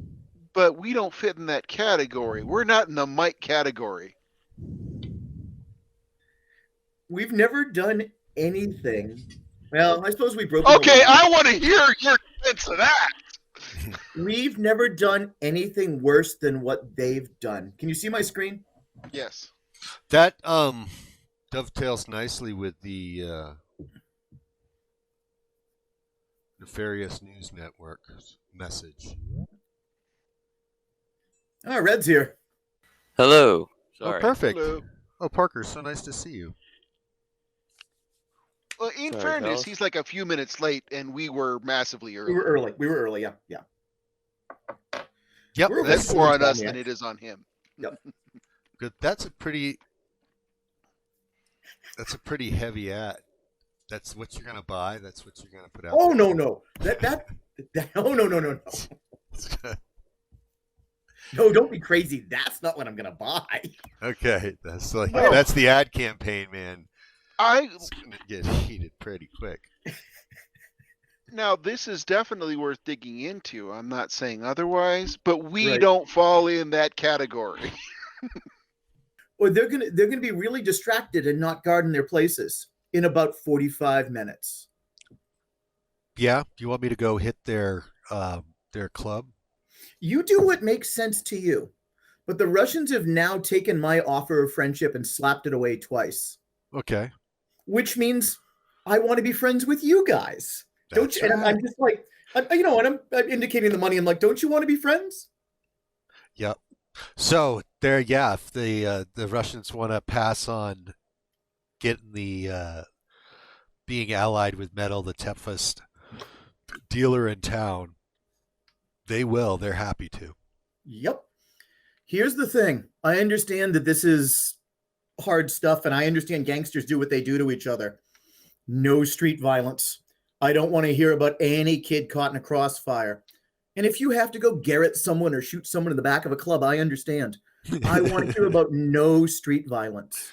but we don't fit in that category. We're not in the might category. We've never done anything. Well, I suppose we broke. Okay, I want to hear your sense of that. We've never done anything worse than what they've done. Can you see my screen? Yes. That dovetails nicely with the Nefarious News Network's message. Oh, Red's here. Hello. Sorry. Oh, perfect. Hello. Oh, Parker, so nice to see you. Well, in Sorry, fairness, fellas. he's like a few minutes late, and we were massively We early. were early. Yeah. Yep, We're that's That's more on Western us than Pontiac. it is on him. good. That's a pretty heavy ad. That's what you're gonna buy. That's what you're gonna put out. Oh there. no. That oh no. No, don't be crazy. That's not what I'm gonna buy. Okay, that's like No. that's the ad campaign, man. I It's gonna get heated pretty quick. Now this is definitely worth digging into. I'm not saying otherwise, but we Right. don't fall in that category. Or they're gonna be really distracted and not guarding their places in about 45 minutes. Yeah, do you want me to go hit their club? You do what makes sense to you. But the Russians have now taken my offer of friendship and slapped it away twice, Okay, which means I want to be friends with you guys. Don't that's you? And I'm right. just like, you know, and I'm indicating the money. I'm like, don't you want to be friends? Yep. So there, yeah. If the Russians want to pass on getting the being allied with Metal, the toughest dealer in town, they will. They're happy to. Yep. Here's the thing. I understand that this is hard stuff, and I understand gangsters do what they do to each other. No street violence. I don't want to hear about any kid caught in a crossfire. And if you have to go garrote someone or shoot someone in the back of a club, I understand. I want to hear about no street violence.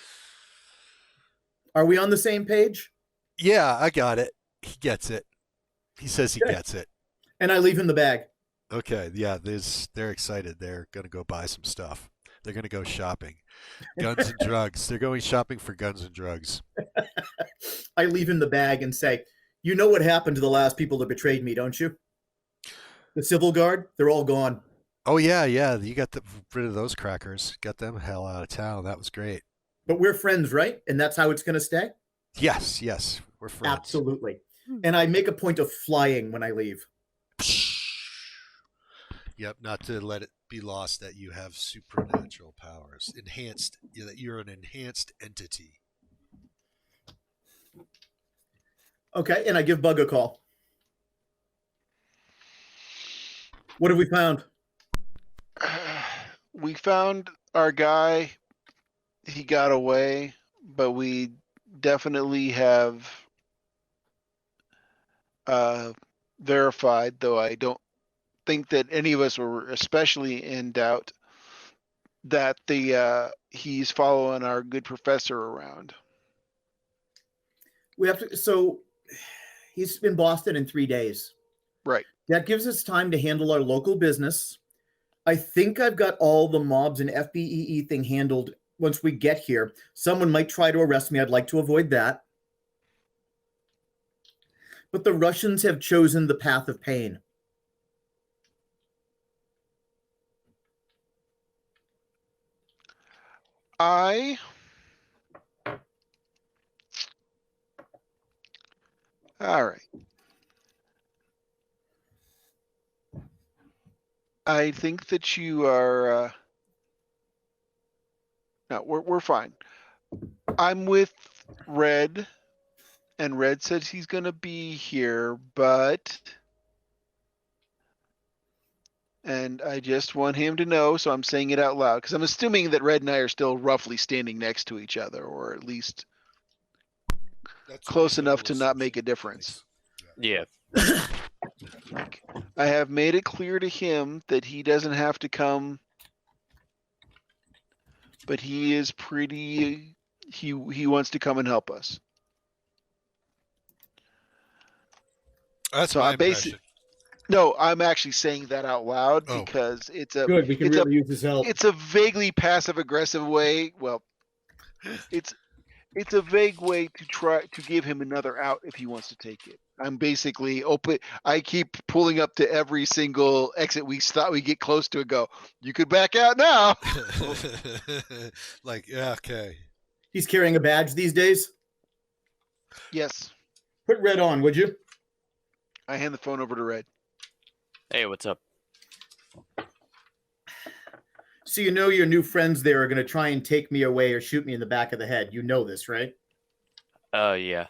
Are we on the same page? Yeah, I got it. He gets it. He says he Okay. gets it. And I leave him the bag. Okay, yeah, they're excited. They're going to go buy some stuff. They're going to go shopping. Guns and drugs. They're going shopping for guns and drugs. I leave him the bag and say, you know what happened to the last people that betrayed me, don't you? The civil guard, they're all gone. Oh, yeah. You got rid of those crackers. Got them hell out of town. That was great. But we're friends, right? And that's how it's going to stay? Yes. We're friends. Absolutely. And I make a point of flying when I leave. Yep, not to let it be lost that you have supernatural powers. Enhanced, that you're an enhanced entity. Okay, and I give Bug a call. What have we found? We found our guy. He got away, but we definitely have verified, though I don't think that any of us were especially in doubt, that he's following our good professor around. We have to. So he's in Boston in 3 days. Right. That gives us time to handle our local business. I think I've got all the mobs and FBEE thing handled once we get here. Someone might try to arrest me. I'd like to avoid that. But the Russians have chosen the path of pain. All right. I think that you are. No, we're fine. I'm with Red, and Red says he's gonna be here, and I just want him to know, so I'm saying it out loud, because I'm assuming that Red and I are still roughly standing next to each other, or at least That's close a enough to reasonable not make a assumption. difference. Yeah. I have made it clear to him that he doesn't have to come, but he is pretty. He wants to come and help us. That's So my I impression. No, I'm actually saying that out loud Oh. because it's a Good, we can it's really use his help. it's a vaguely passive aggressive way. Well, it's a vague way to try to give him another out if he wants to take it. I'm basically open. I keep pulling up to every single exit we thought we get close to and go, you could back out now. Like, yeah, okay. He's carrying a badge these days. Yes. Put Red on, would you? I hand the phone over to Red. Hey, what's up? So you know your new friends there are going to try and take me away or shoot me in the back of the head. You know this, right? Yeah.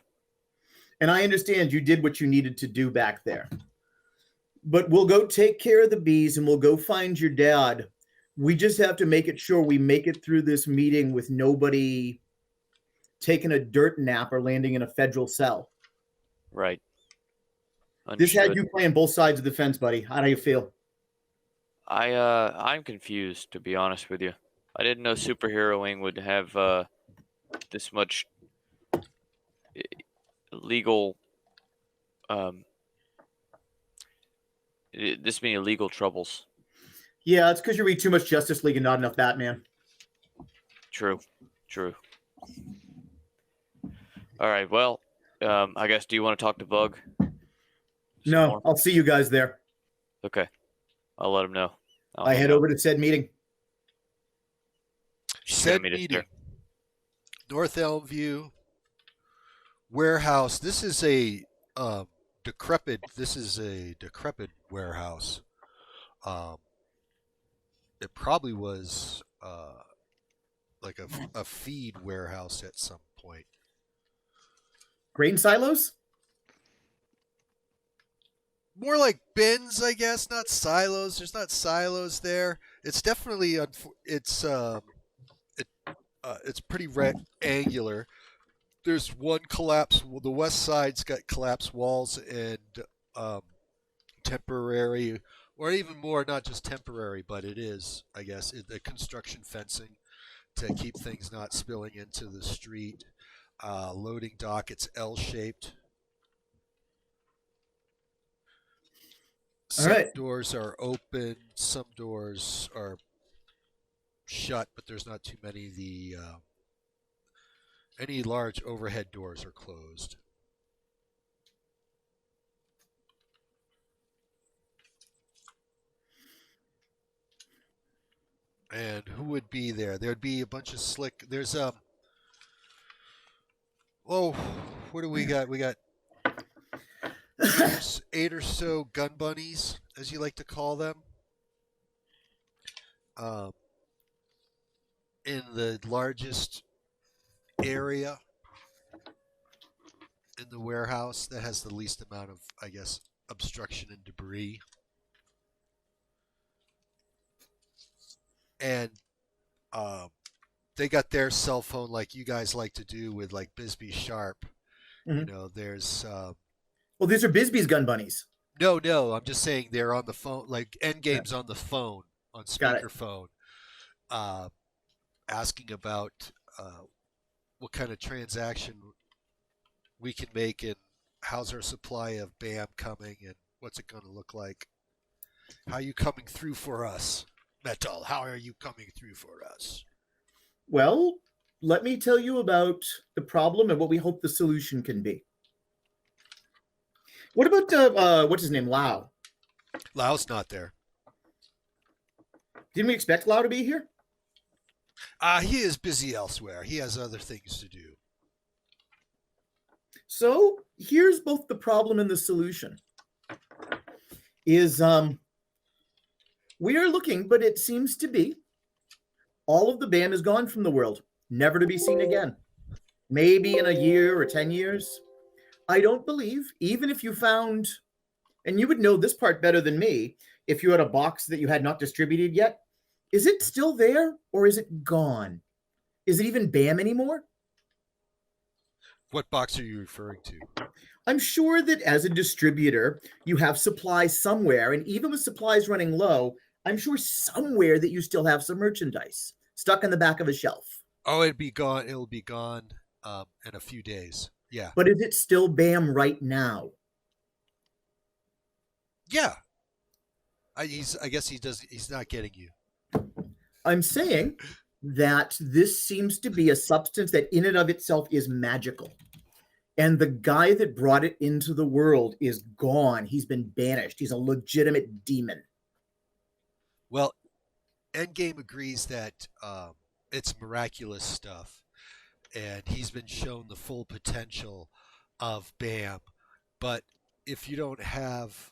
And I understand you did what you needed to do back there. But we'll go take care of the bees and we'll go find your dad. We just have to make it sure we make it through this meeting with nobody taking a dirt nap or landing in a federal cell. Right. This had Understood. you playing both sides of the fence, buddy. How do you feel? I'm confused, to be honest with you. I didn't know superheroing would have this much legal this many legal troubles. Yeah, it's because you read too much Justice League and not enough Batman. True. All right. Well, I guess. Do you want to talk to Bug? Some No, more? I'll see you guys there. Okay. I'll let him know. I'll I hang head out. over to said meeting. She's gonna Said meet us meeting. there. North Elmview warehouse. This is a decrepit. This is a decrepit warehouse. It probably was like a feed warehouse at some point. Grain silos? More like bins, I guess, not silos. There's not silos there. It's definitely it's pretty rectangular. There's one collapse. Well, the west side's got collapsed walls and temporary, or even more, not just temporary, but it is, I guess, the construction fencing to keep things not spilling into the street. Loading dock, it's L-shaped. Some right. doors are open, some doors are shut, but there's not too many. Any large overhead doors are closed. And who would be there? There'd be a bunch of slick. There's oh, what do we got? We got eight or so gun bunnies, as you like to call them, in the largest area in the warehouse that has the least amount of, I guess, obstruction and debris. And they got their cell phone like you guys like to do with like Bisbee Sharp. Mhm. You know, there's Well, these are Bisbee's gun bunnies. no, I'm just saying they're on the phone, like Endgame's on the phone, on Got it. speakerphone, asking about what kind of transaction we can make and how's our supply of BAM coming and what's it going to look like. How are you coming through for us, Metal? How are you coming through for us? Well, let me tell you about the problem and what we hope the solution can be. What about what's his name, Lau? Lau's not there. Didn't we expect Lau to be here? He is busy elsewhere. He has other things to do. So here's both the problem and the solution. Is we are looking, but it seems to be all of the BAM is gone from the world, never to be seen again. Maybe in a year or 10 years. I don't believe, even if you found, and you would know this part better than me, if you had a box that you had not distributed yet, is it still there or is it gone? Is it even BAM anymore? What box are you referring to? I'm sure that as a distributor, you have supplies somewhere, and even with supplies running low, I'm sure somewhere that you still have some merchandise stuck in the back of a shelf. Oh, it'll be gone. It'll be gone in a few days. Yeah. But is it still BAM right now? Yeah. I guess he does. He's not getting you. I'm saying that this seems to be a substance that in and of itself is magical. And the guy that brought it into the world is gone. He's been banished. He's a legitimate demon. Well, Endgame agrees that it's miraculous stuff, and he's been shown the full potential of BAM. But if you don't have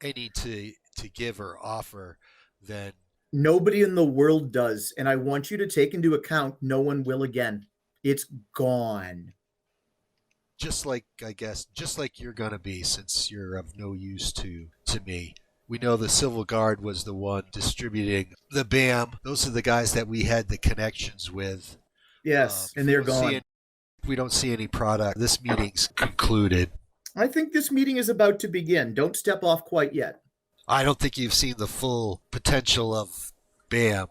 any to give or offer, then Nobody in the world does. And I want you to take into account no one will again. It's gone. just like, I guess, just like you're gonna be, since you're of no use to to me. We know the Civil Guard was the one distributing the BAM. Those are the guys that we had the connections with. Yes, If and we they're don't see gone. any- if we don't see any product, this meeting's concluded. I think this meeting is about to begin. Don't step off quite yet. I don't think you've seen the full potential of BAM,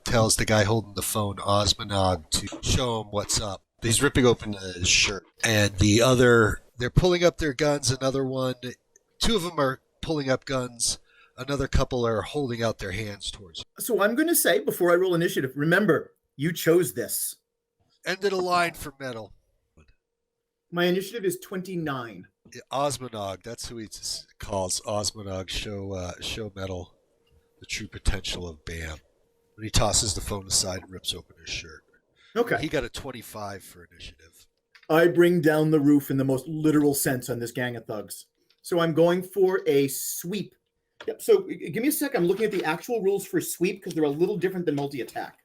tells the guy holding the phone, Osmonog, to show him what's up. He's ripping open his shirt. And the other, they're pulling up their guns. Another one, two of them are pulling up guns. Another couple are holding out their hands towards you. So I'm going to say, before I roll initiative, remember, you chose this. End of the line for metal. My initiative is 29. Osmonog, that's who he calls Osmonog, show metal the true potential of BAM. When he tosses the phone aside and rips open his shirt. Okay. He got a 25 for initiative. I bring down the roof in the most literal sense on this gang of thugs. So I'm going for a sweep. Yep. So give me a sec. I'm looking at the actual rules for sweep because they're a little different than multi-attack.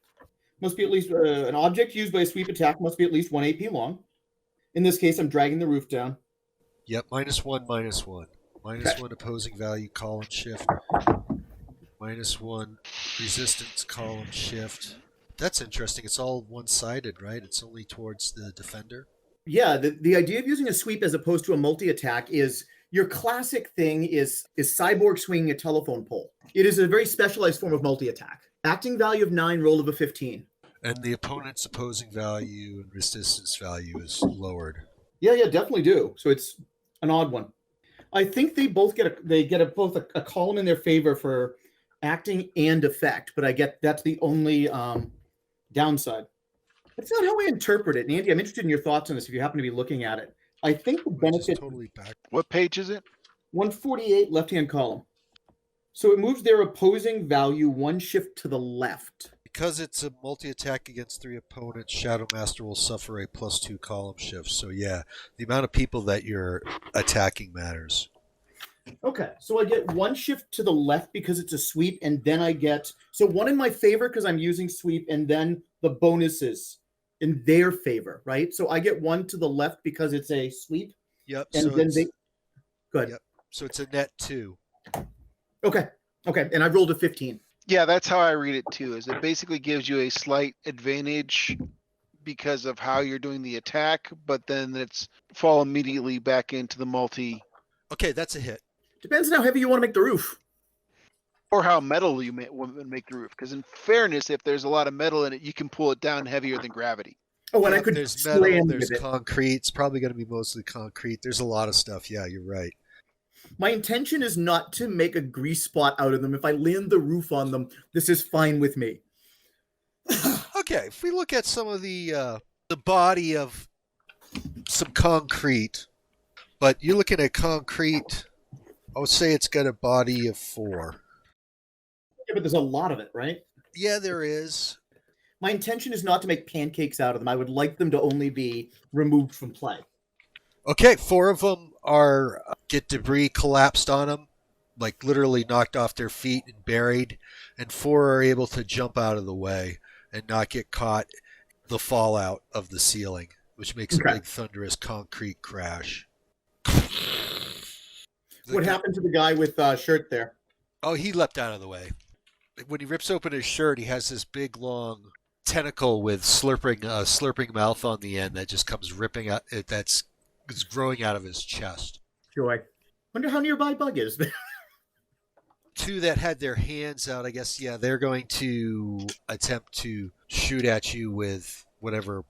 Must be at least an object used by a sweep attack must be at least 1 AP long. In this case, I'm dragging the roof down. Yep, -1, -1. -1 opposing value, column shift. -1 resistance, column shift. That's interesting. It's all one-sided, right? It's only towards the defender. Yeah, the idea of using a sweep as opposed to a multi-attack is your classic thing is Cyborg swinging a telephone pole. It is a very specialized form of multi-attack. Acting value of 9, roll of a 15. And the opponent's opposing value and resistance value is lowered. Yeah, definitely do. So it's an odd one. I think they both get both a column in their favor for acting and effect, but I get that's the only downside. That's not how I interpret it. And Andy, I'm interested in your thoughts on this if you happen to be looking at it. I think the Which is benefit totally back. What page is it? 148 left-hand column. So it moves their opposing value 1 shift to the left. Because it's a multi-attack against 3 opponents, Shadow Master will suffer a +2 column shift. So yeah, the amount of people that you're attacking matters. Okay, so I get 1 shift to the left because it's a sweep, and then I get 1 in my favor because I'm using sweep, and then the bonuses in their favor, right? So I get 1 to the left because it's a sweep, Yep. and So then it's, they. Good. Yep. So it's a net 2. Okay, and I rolled a 15. Yeah, that's how I read it too, is it basically gives you a slight advantage because of how you're doing the attack, but then it's fall immediately back into the multi, Okay, that's a hit. Depends on how heavy you want to make the roof. or how metal you want to make the roof. Because in fairness, if there's a lot of metal in it, you can pull it down heavier than gravity. Oh, and I Yep, could there's slam metal, with there's it. concrete. It's probably going to be mostly concrete. There's a lot of stuff. Yeah, you're right. My intention is not to make a grease spot out of them. If I land the roof on them, this is fine with me. Okay, if we look at some of the body of some concrete, but you're looking at concrete, I would say it's got a body of 4. Yeah, but there's a lot of it, right? Yeah, there is. My intention is not to make pancakes out of them. I would like them to only be removed from play. Okay, 4 of them are get debris collapsed on them, like literally knocked off their feet and buried, and 4 are able to jump out of the way and not get caught the fallout of the ceiling, which makes a big thunderous concrete crash. What happened to the guy with shirt there? Oh, he leapt out of the way. When he rips open his shirt, he has this big long tentacle with slurping mouth on the end that just comes ripping out. It's growing out of his chest. Joy. Wonder how nearby Bug is. 2 that had their hands out, I guess, yeah, they're going to attempt to shoot at you with whatever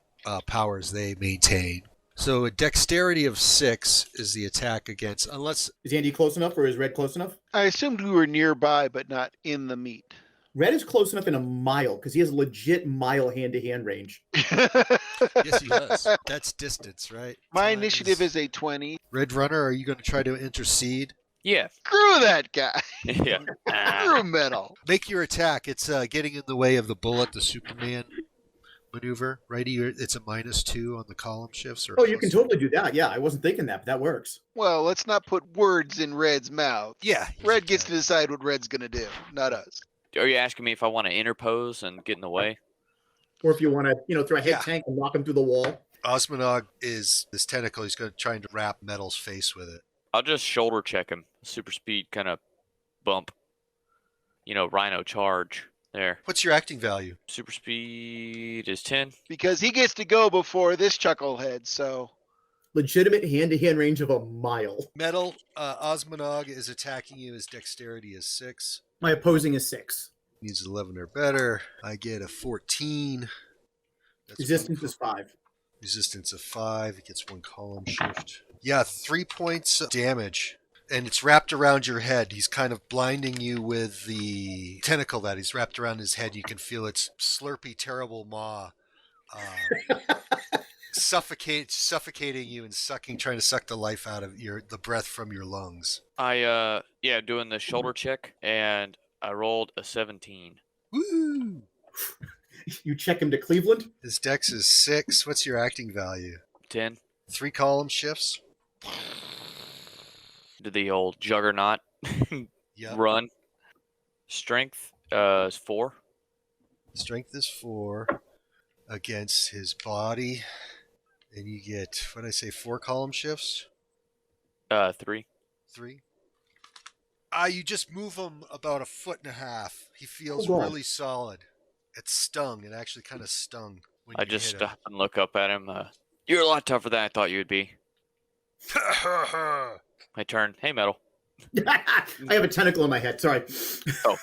powers they maintain. So a dexterity of 6 is the attack against, unless... Is Andy close enough or is Red close enough? I assumed we were nearby, but not in the meat. Red is close enough in a mile because he has legit mile hand-to-hand range. Yes, he does. That's distance, right? My Time initiative is a 20. Red Runner, are you going to try to intercede? Yeah. Screw that guy. Yeah. Screw metal. Make your attack. It's getting in the way of the bullet, the Superman maneuver, right? It's a -2 on the column shifts. Or Oh, you can totally do that. Yeah, I wasn't thinking that, but that works. Well, let's not put words in Red's mouth. Yeah. Red gets to decide what Red's going to do, not us. Are you asking me if I want to interpose and get in the way? Or if you want to, throw a head Yeah. tank and knock him through the wall. Osmonog is this tentacle. He's going to try and wrap Metal's face with it. I'll just shoulder check him. Super speed kind of bump. Rhino charge there. What's your acting value? Super speed is 10. Because he gets to go before this chucklehead, so Legitimate hand-to-hand range of a mile. Metal, Osmonog is attacking you. His dexterity is 6. My opposing is 6. Needs 11 or better. I get a 14. That's Resistance is 5. Resistance of 5. It gets 1 column shift. Yeah, 3 points of damage. And it's wrapped around your head. He's kind of blinding you with the tentacle that he's wrapped around his head. You can feel its slurpy, terrible maw. Suffocating you and trying to suck the life out of the breath from your lungs. Doing the shoulder check, and I rolled a 17. Woo! You check him to Cleveland? His dex is 6. What's your acting value? 10. 3 column shifts. Did the old juggernaut Yep. run. Strength is 4. Strength is 4 against his body. And you get, 4 column shifts? 3. 3. You just move him about 1.5 feet. He feels Oh, God. really solid. It stung. It actually kind of stung when I you just hit him. stop and look up at him. You're a lot tougher than I thought you would be. My turn. Hey, Metal. I have a tentacle in my head. Sorry. Oh.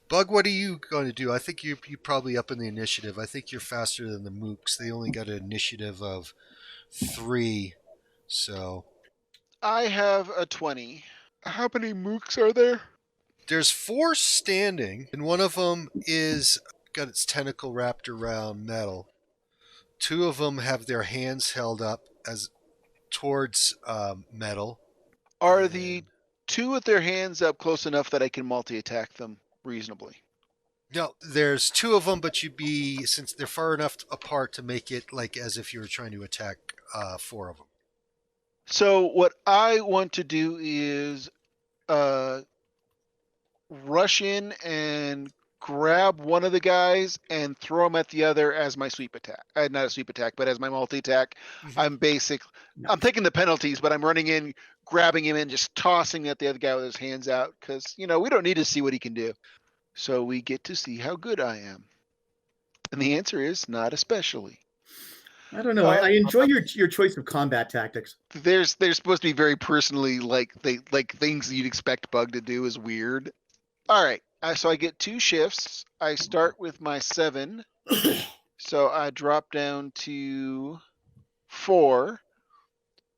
Bug, what are you going to do? I think you're probably up in the initiative. I think you're faster than the mooks. They only got an initiative of 3. So I have a 20. How many mooks are there? there's 4 standing, and one of them is got its tentacle wrapped around Metal. 2 of them have their hands held up as towards Metal. Are the 2 with their hands up close enough that I can multi-attack them reasonably? No, there's 2 of them, but since they're far enough apart to make it like as if you were trying to attack 4 of them. So what I want to do is rush in and grab one of the guys and throw him at the other as my sweep attack. Not a sweep attack, but as my multi-attack. Mm-hmm. I'm taking the penalties, but I'm running in, grabbing him and just tossing at the other guy with his hands out because, we don't need to see what he can do. So we get to see how good I am. And the answer is not especially. I don't know. I enjoy your choice of combat tactics. They're supposed to be very personally like things you'd expect Bug to do is weird. All right. So I get 2 shifts. I start with my 7. So I drop down to 4.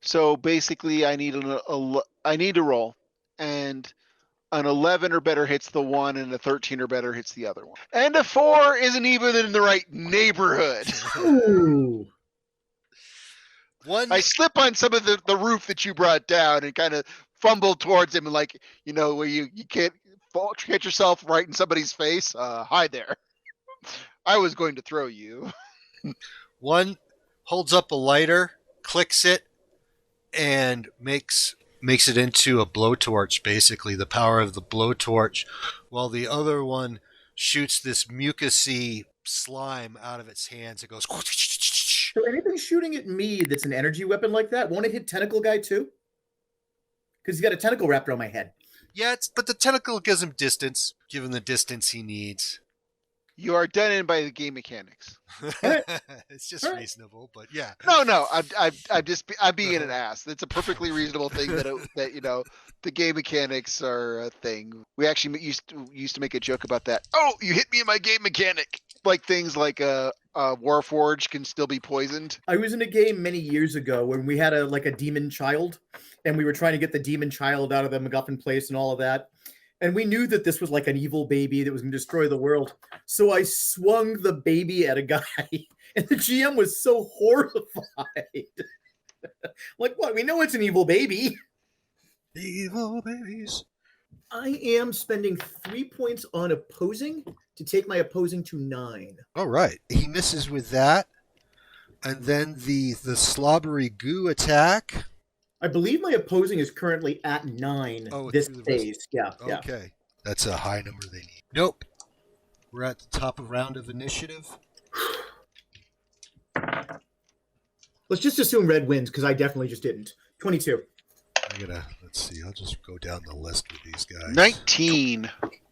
So basically I need to roll, and an 11 or better hits the one, and a 13 or better hits the other one. And a 4 isn't even in the right neighborhood. Ooh. I slip on some of the roof that you brought down and kind of fumble towards him, and where you can't get yourself right in somebody's face. Hi there. I was going to throw you. One holds up a lighter, clicks it, and makes it into a blowtorch, basically, the power of the blowtorch, while the other one shoots this mucusy slime out of its hands. It goes... So anything shooting at me that's an energy weapon like that, won't it hit tentacle guy too? Because he's got a tentacle wrapped around my head. Yeah, but the tentacle gives him distance, given the distance he needs. You are done in by the game mechanics. It's just All right. reasonable, but yeah. No, I'm being an ass. It's a perfectly reasonable thing that the game mechanics are a thing. We actually used to make a joke about that. Oh, you hit me in my game mechanic. Like things like Warforged can still be poisoned. I was in a game many years ago when we had a demon child, and we were trying to get the demon child out of the MacGuffin place and all of that. And we knew that this was like an evil baby that was going to destroy the world. So I swung the baby at a guy, and the GM was so horrified. Like, what? We know it's an evil baby. Evil babies. I am spending 3 points on opposing to take my opposing to 9. All right. He misses with that. And then the slobbery goo attack. I believe my opposing is currently at 9 this through the phase. Yeah. Okay. That's a high number they need. Nope. We're at the top of round of initiative. Let's just assume red wins, because I definitely just didn't. 22. I gotta Let's see. I'll just go down the list with these guys. 19.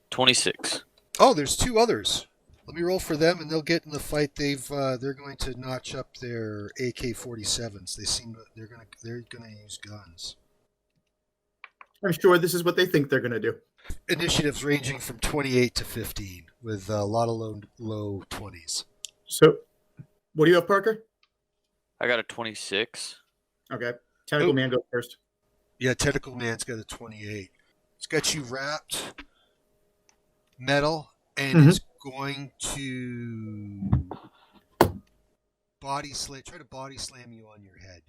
26. Oh, there's two others. Let me roll for them, and they'll get in the fight. They're going to notch up their AK-47s. They're gonna use guns. I'm sure this is what they think they're going to do. Initiatives ranging from 28 to 15, with a lot of low 20s. So, what do you have, Parker? I got a 26. Okay. Tentacle Man goes first. Yeah, Tentacle Man's got a 28. It's got you wrapped, metal, and is going to try to body slam you on your head.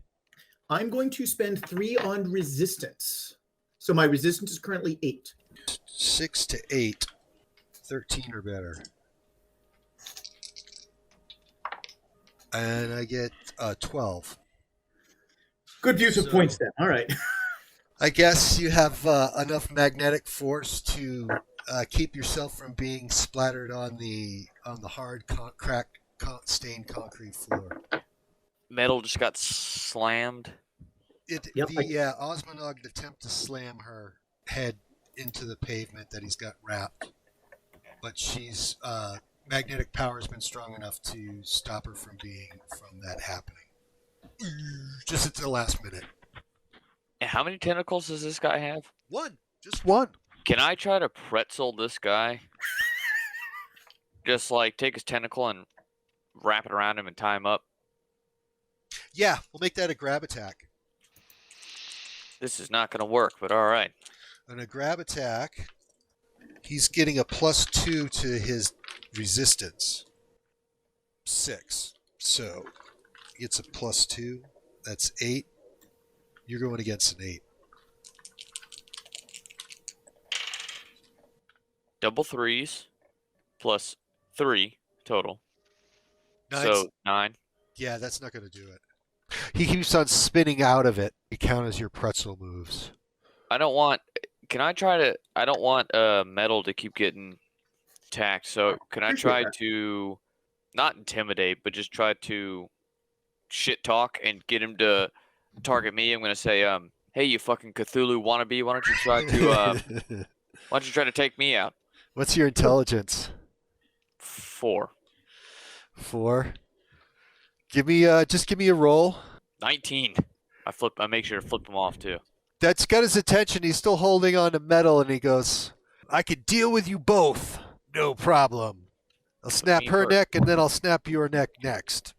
I'm going to spend 3 on resistance. So my resistance is currently 8. 6 to 8. 13 or better. And I get 12. Good use of points then. All right. I guess you have enough magnetic force to keep yourself from being splattered on the hard stained concrete floor. Metal just got slammed. Osmonog attempt to slam her head into the pavement that he's got wrapped, but she's magnetic power has been strong enough to stop her from that happening. Just at the last minute. And how many tentacles does this guy have? One, just one. Can I try to pretzel this guy? Just like take his tentacle and wrap it around him and tie him up. Yeah, we'll make that a grab attack. This is not going to work, but all right. On a grab attack, he's getting a +2 to his resistance. 6. So he gets a +2. That's 8. You're going against an 8. Double 3s plus 3 total. Nice. So 9. Yeah, that's not going to do it. He keeps on spinning out of it. You count as your pretzel moves. I don't want metal to keep getting attacked. So can I try to not intimidate, but just try to shit talk and get him to target me? I'm going to say, hey, you fucking Cthulhu wannabe, why don't you try to take me out? What's your intelligence? 4. 4. Give me a roll. 19. I make sure to flip him off too. That's got his attention. He's still holding on to metal, and he goes, I could deal with you both. No problem. I'll snap her neck, and then I'll snap your neck next.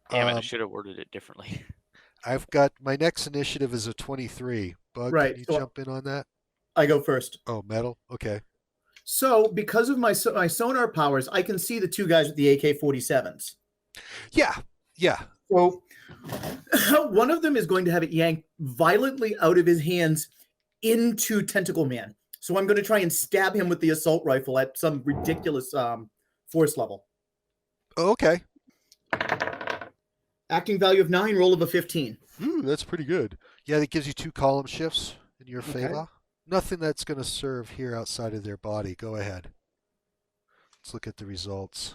Damn it, I should have worded it differently. I've got my next initiative is a 23. Bug, right. Can you jump in on that? I go first. Oh, metal? Okay. So because of my sonar powers, I can see the two guys with the AK-47s. Yeah. So one of them is going to have it yanked violently out of his hands into Tentacle Man. So I'm going to try and stab him with the assault rifle at some ridiculous force level. Oh, okay. Acting value of 9, roll of a 15. Ooh, that's pretty good. Yeah, that gives you 2 column shifts in your favor. Okay. Nothing that's going to serve here outside of their body. Go ahead. Let's look at the results.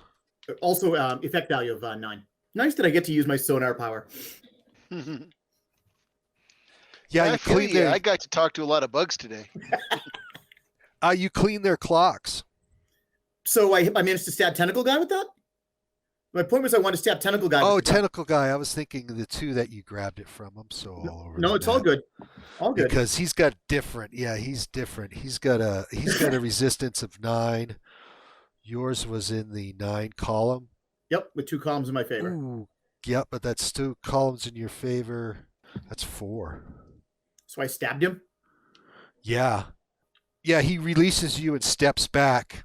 Also, effect value of 9. Nice that I get to use my sonar power. Yeah, you clean their. I got to talk to a lot of bugs today. You clean their clocks. So I managed to stab Tentacle Guy with that? My point was I want to stab Tentacle Guy. Oh, Tentacle Guy. I was thinking the 2 that you grabbed it from. I'm so all over. No, it's all good. All good. Because he's got different. Yeah, he's different. He's got a resistance of 9. Yours was in the 9 column. Yep, with 2 columns in my favor. Ooh, yep, but that's 2 columns in your favor. That's 4. So I stabbed him? Yeah. Yeah, he releases you and steps back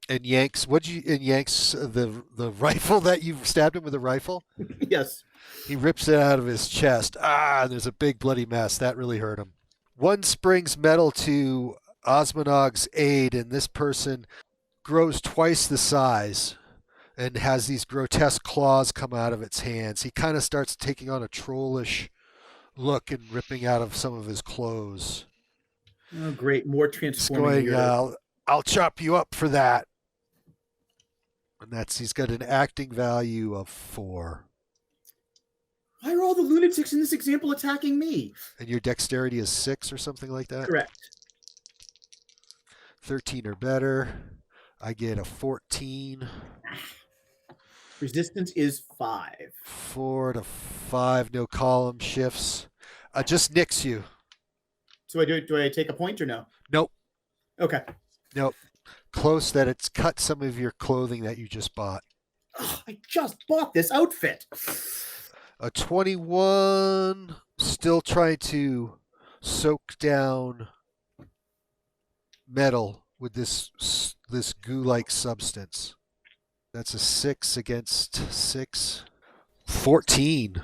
and yanks the rifle that you stabbed him with a rifle? Yes. He rips it out of his chest. There's a big bloody mess. That really hurt him. One springs metal to Osmonog's aid, and this person grows twice the size and has these grotesque claws come out of its hands. He kind of starts taking on a trollish look and ripping out of some of his clothes. Oh, great. More transforming. I'll chop you up for that. And he's got an acting value of 4. Why are all the lunatics in this example attacking me? And your dexterity is 6 or something like that? Correct. 13 or better. I get a 14. Resistance is 5. 4 to 5, no column shifts. Just nicks you. So do I take a point or no? Nope. Okay. Nope. Close that it's cut some of your clothing that you just bought. Oh, I just bought this outfit. A 21, still trying to soak down metal with this goo-like substance. That's a 6 against 6. 14.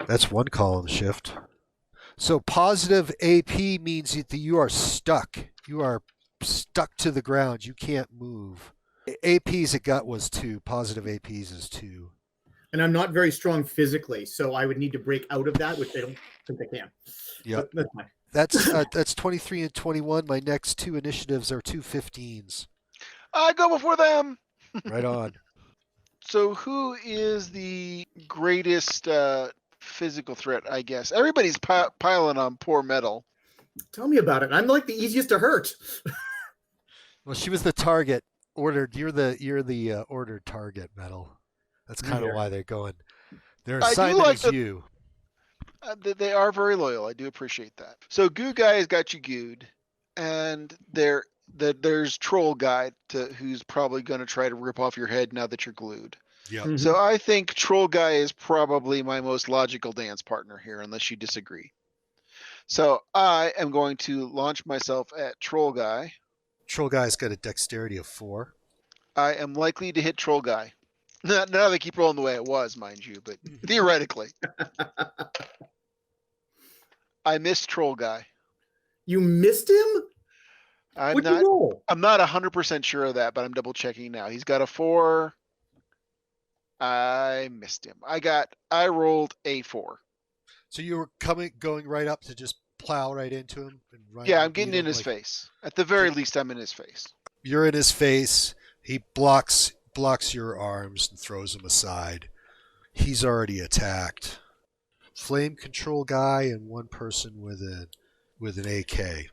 That's one column shift. So positive AP means that you are stuck. You are stuck to the ground. You can't move. AP's a gut was 2. Positive AP's is 2. And I'm not very strong physically, so I would need to break out of that, which I don't think I can. Yep. But that's fine. That's 23 and 21. My next 2 initiatives are 2 15s. I go before them. Right on. So who is the greatest physical threat, I guess? Everybody's piling on poor Metal. Tell me about it. I'm like the easiest to hurt. Well, she was the target. Ordered. You're the ordered target, Metal. That's kind of Yeah. why they're going. Their I do assignment like is the- you. They are very loyal. I do appreciate that. So Goo Guy has got you gooed, and there's Troll Guy who's probably going to try to rip off your head now that you're glued. Yep. Mhm. So I think Troll Guy is probably my most logical dance partner here, unless you disagree. So I am going to launch myself at Troll Guy. Troll guy's got a dexterity of 4. I am likely to hit Troll Guy. Now they keep rolling the way it was, mind you, but theoretically. I missed Troll Guy. You missed him? I'm What'd you not roll? I'm not 100% sure of that, but I'm double checking now. He's got a 4. I missed him. I rolled a 4. So you were going right up to just plow right into him and run. Yeah, and I'm getting beat in him his like- face. At the very least, I'm in his face. You're in his face. He blocks your arms and throws them aside. He's already attacked. Flame control guy and one person with an AK.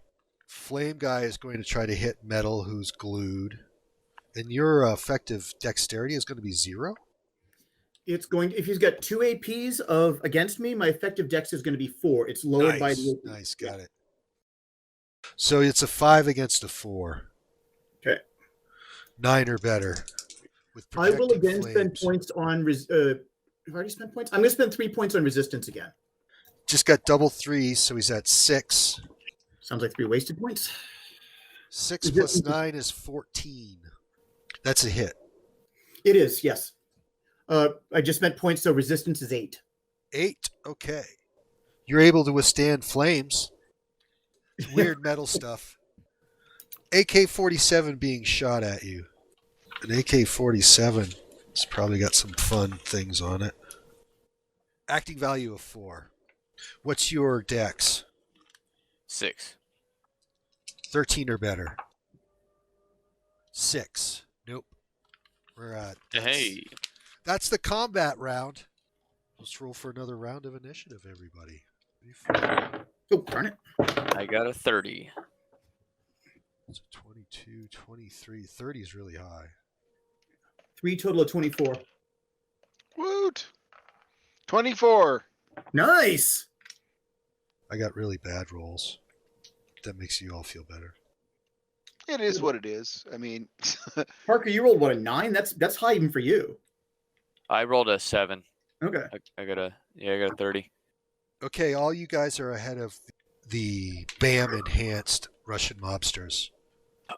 Flame guy is going to try to hit Metal, who's glued, and your effective dexterity is going to be 0. It's going if he's got 2 APs of against me, my effective dex is going to be 4. It's lowered by the AP. Nice, got it. So it's a 5 against a 4. Okay. 9 or better. With I will projecting again spend flames. points on I've already spent points. I'm going to spend 3 points on resistance again. Just got double 3s, so he's at 6. Sounds like 3 wasted points. 6 plus 9 is 14. That's a hit. It is, yes. I just spent points, so resistance is 8. 8, okay. You're able to withstand flames. It's weird metal stuff. AK-47 being shot at you. An AK-47 has probably got some fun things on it. Acting value of 4. What's your dex? 6. 13 or better. 6. Nope. We're at. Hey. That's the combat round. Let's roll for another round of initiative, everybody. Oh, darn it. I got a 30. So 22, 23, 30 is really high. 3 total of 24. Woot! 24. Nice. I got really bad rolls. That makes you all feel better. It is what it is. I mean, Parker, you rolled what, a 9? That's high even for you. I rolled a 7. Okay. I got a 30. Okay, all you guys are ahead of the BAM enhanced Russian mobsters.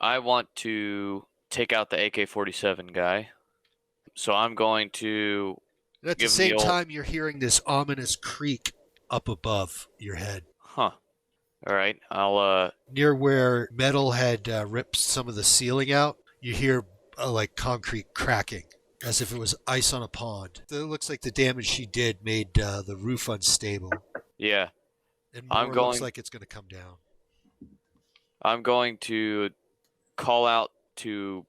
I want to take out the AK-47 guy. So I'm going to And at the Give me same all- time, you're hearing this ominous creak up above your head. All right. I'll Near where metal had ripped some of the ceiling out, you hear like concrete cracking, as if it was ice on a pond. It looks like the damage she did made the roof unstable. yeah. And I'm more looks going- like it's going to come down. I'm going to call out to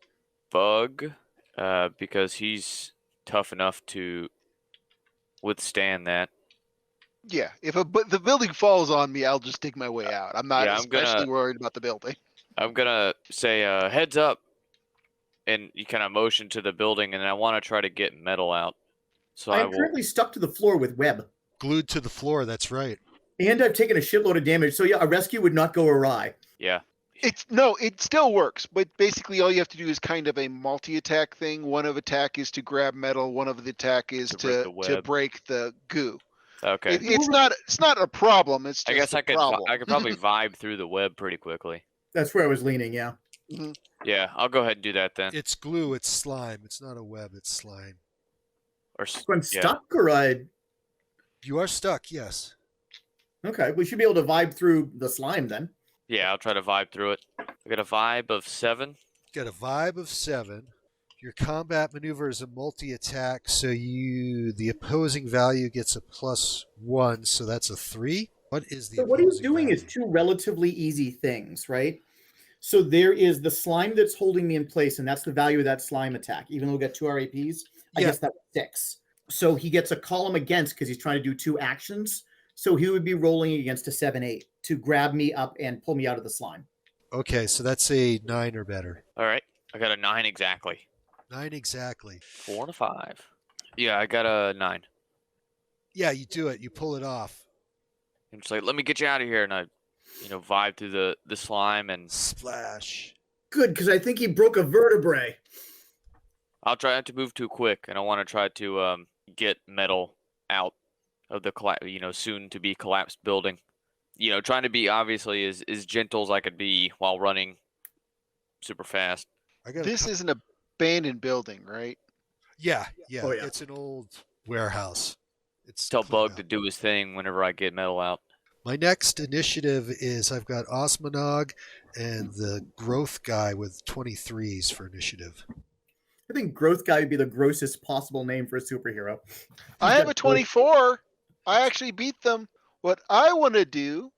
Bug because he's tough enough to withstand that. Yeah, but the building falls on me, I'll just dig my way out. I'm not Yeah, especially worried about the building. I'm gonna say heads up, and you kind of motion to the building, and I want to try to get metal out. So I I am will. currently stuck to the floor with web, Glued to the floor. That's right. and I've taken a shitload of damage. So yeah, a rescue would not go awry. Yeah. It still works, but basically all you have to do is kind of a multi-attack thing. One of attack is to grab metal, one of the attack is To break the to web. break the goo. Okay. It's not a problem, it's I just guess a I could problem. I could probably vibe through the web pretty quickly. That's where I was leaning. Yeah. Yeah, I'll go ahead and do that then. It's glue. It's slime. It's not a web. It's slime. Or So I'm yeah. stuck, or You are stuck. Yes. okay. We should be able to vibe through the slime then. Yeah, I'll try to vibe through it. I got a vibe of 7. Got a vibe of 7. Your combat maneuver is a multi-attack, so the opposing value gets a +1, so that's a 3. What is the So what he's opposing doing is value? 2 relatively easy things, right? So there is the slime that's holding me in place, and that's the value of that slime attack. Even though we got 2 RAPs, I Yeah. guess that's 6. So he gets a column against because he's trying to do 2 actions. So he would be rolling against a 7/8 to grab me up and pull me out of the slime. Okay, so that's a 9 or better. All right. I got a 9 exactly. 9 exactly. 4 and a 5. Yeah, I got a 9. Yeah, you do it. You pull it off. I'm just like, let me get you out of here, and I, vibe through the slime, and Splash. Good, because I think he broke a vertebrae. I'll try not to move too quick, and I want to try to get metal out of the soon to be collapsed building. Trying to be obviously as gentle as I could be while running super fast. This is an abandoned building, right? Yeah. Oh, yeah. It's an old warehouse. It's Tell cleaned Bug up. to do his thing whenever I get metal out. My next initiative is I've got Osmonog and the growth guy with 23s for initiative. I think Growth Guy would be the grossest possible name for a superhero. I He's have got a 24. I actually beat them. What I want to do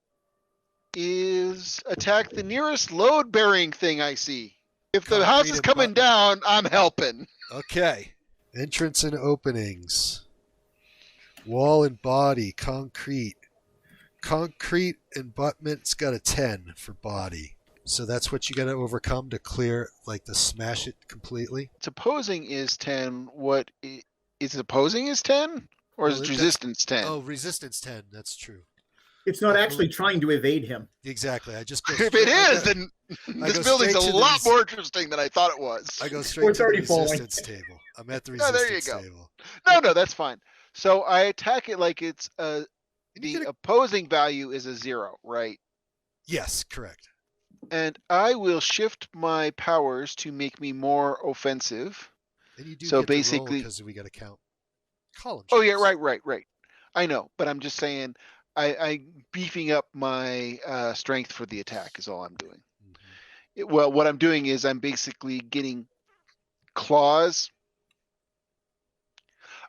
is attack the nearest load-bearing thing I see. If the house Concrete is and coming button. down, I'm helping. Okay. Entrance and openings. Wall and body. Concrete. Concrete embutment's got a 10 for body. So that's what you got to overcome to clear, to smash it completely. Its opposing is 10. What is opposing is 10? Or is Well, its that's- resistance 10? Oh, resistance 10. That's true. It's not I actually believe- trying to evade him. Exactly. I just go If straight- it I is, go- then I this go building's a straight to lot the more interesting than I thought it was. I go Or straight it's to the already falling. resistance table. I'm at the Oh, there you resistance go. table. No, that's fine. So I attack it like it's And you the get a- opposing value is a 0, right? Yes, correct. And I will shift my powers to make me more offensive. And you do So get to roll basically- because we got to count column Oh yeah, shapes. right. I know, but I'm just saying I beefing up my strength for the attack is all I'm doing. Mhm. Well, what I'm doing is I'm basically getting claws.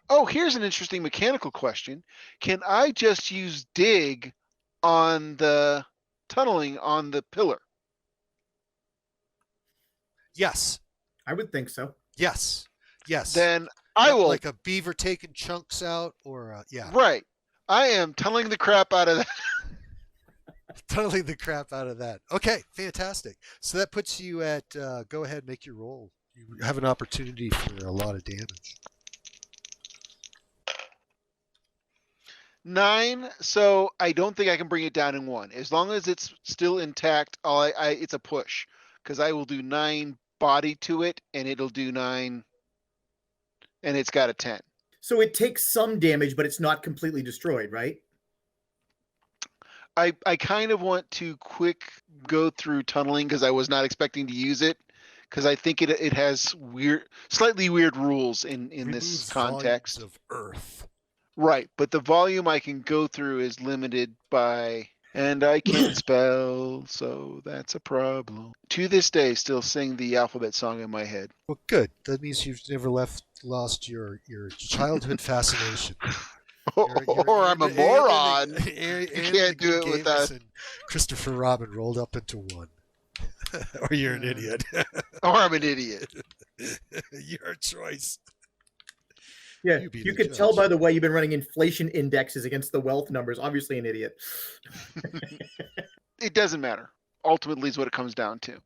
Oh, here's an interesting mechanical question. Can I just use dig on the tunneling on the pillar? Yes. I would think so. Yes. Then I will, Like a beaver taking chunks out, or yeah, right. I am tunneling the crap out of that. tunneling the crap out of that. Okay, fantastic. So that puts you at. Go ahead, make your roll. You have an opportunity for a lot of damage. 9, so I don't think I can bring it down in 1. As long as it's still intact, it's a push. Because I will do 9 body to it, and it'll do 9, and it's got a 10. So it takes some damage, but it's not completely destroyed, right? I kind of want to quick go through tunneling because I was not expecting to use it. Because I think it has slightly weird rules in this Removes context. volumes of earth. Right, but the volume I can go through is limited by, and I can't spell, so that's a problem. To this day, still sing the alphabet song in my head. Well, good. That means you've never lost your childhood fascination. Or I'm a moron. You can't do it with us. And Christopher Robin rolled up into one. Or you're an idiot. Or I'm an idiot. Your choice. Yeah, You be you the could tell judge. by the way you've been running inflation indexes against the wealth numbers. Obviously an idiot. It doesn't matter. Ultimately is what it comes down to.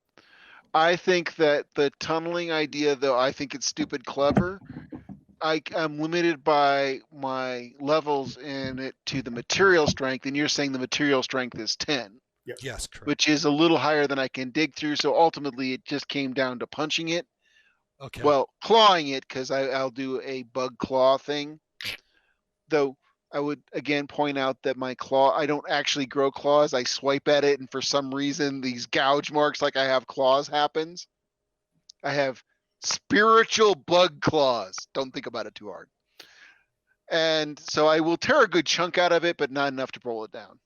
I think that the tunneling idea, though, I think it's stupid clever. I'm limited by my levels in it to the material strength, and you're saying the material strength is 10, Yes, correct. which is a little higher than I can dig through. So ultimately, it just came down to punching it. Okay. Well, clawing it, because I'll do a bug claw thing. Though I would again point out that my claw, I don't actually grow claws. I swipe at it, and for some reason, these gouge marks like I have claws happens. I have spiritual bug claws. Don't think about it too hard. And so I will tear a good chunk out of it, but not enough to roll it down.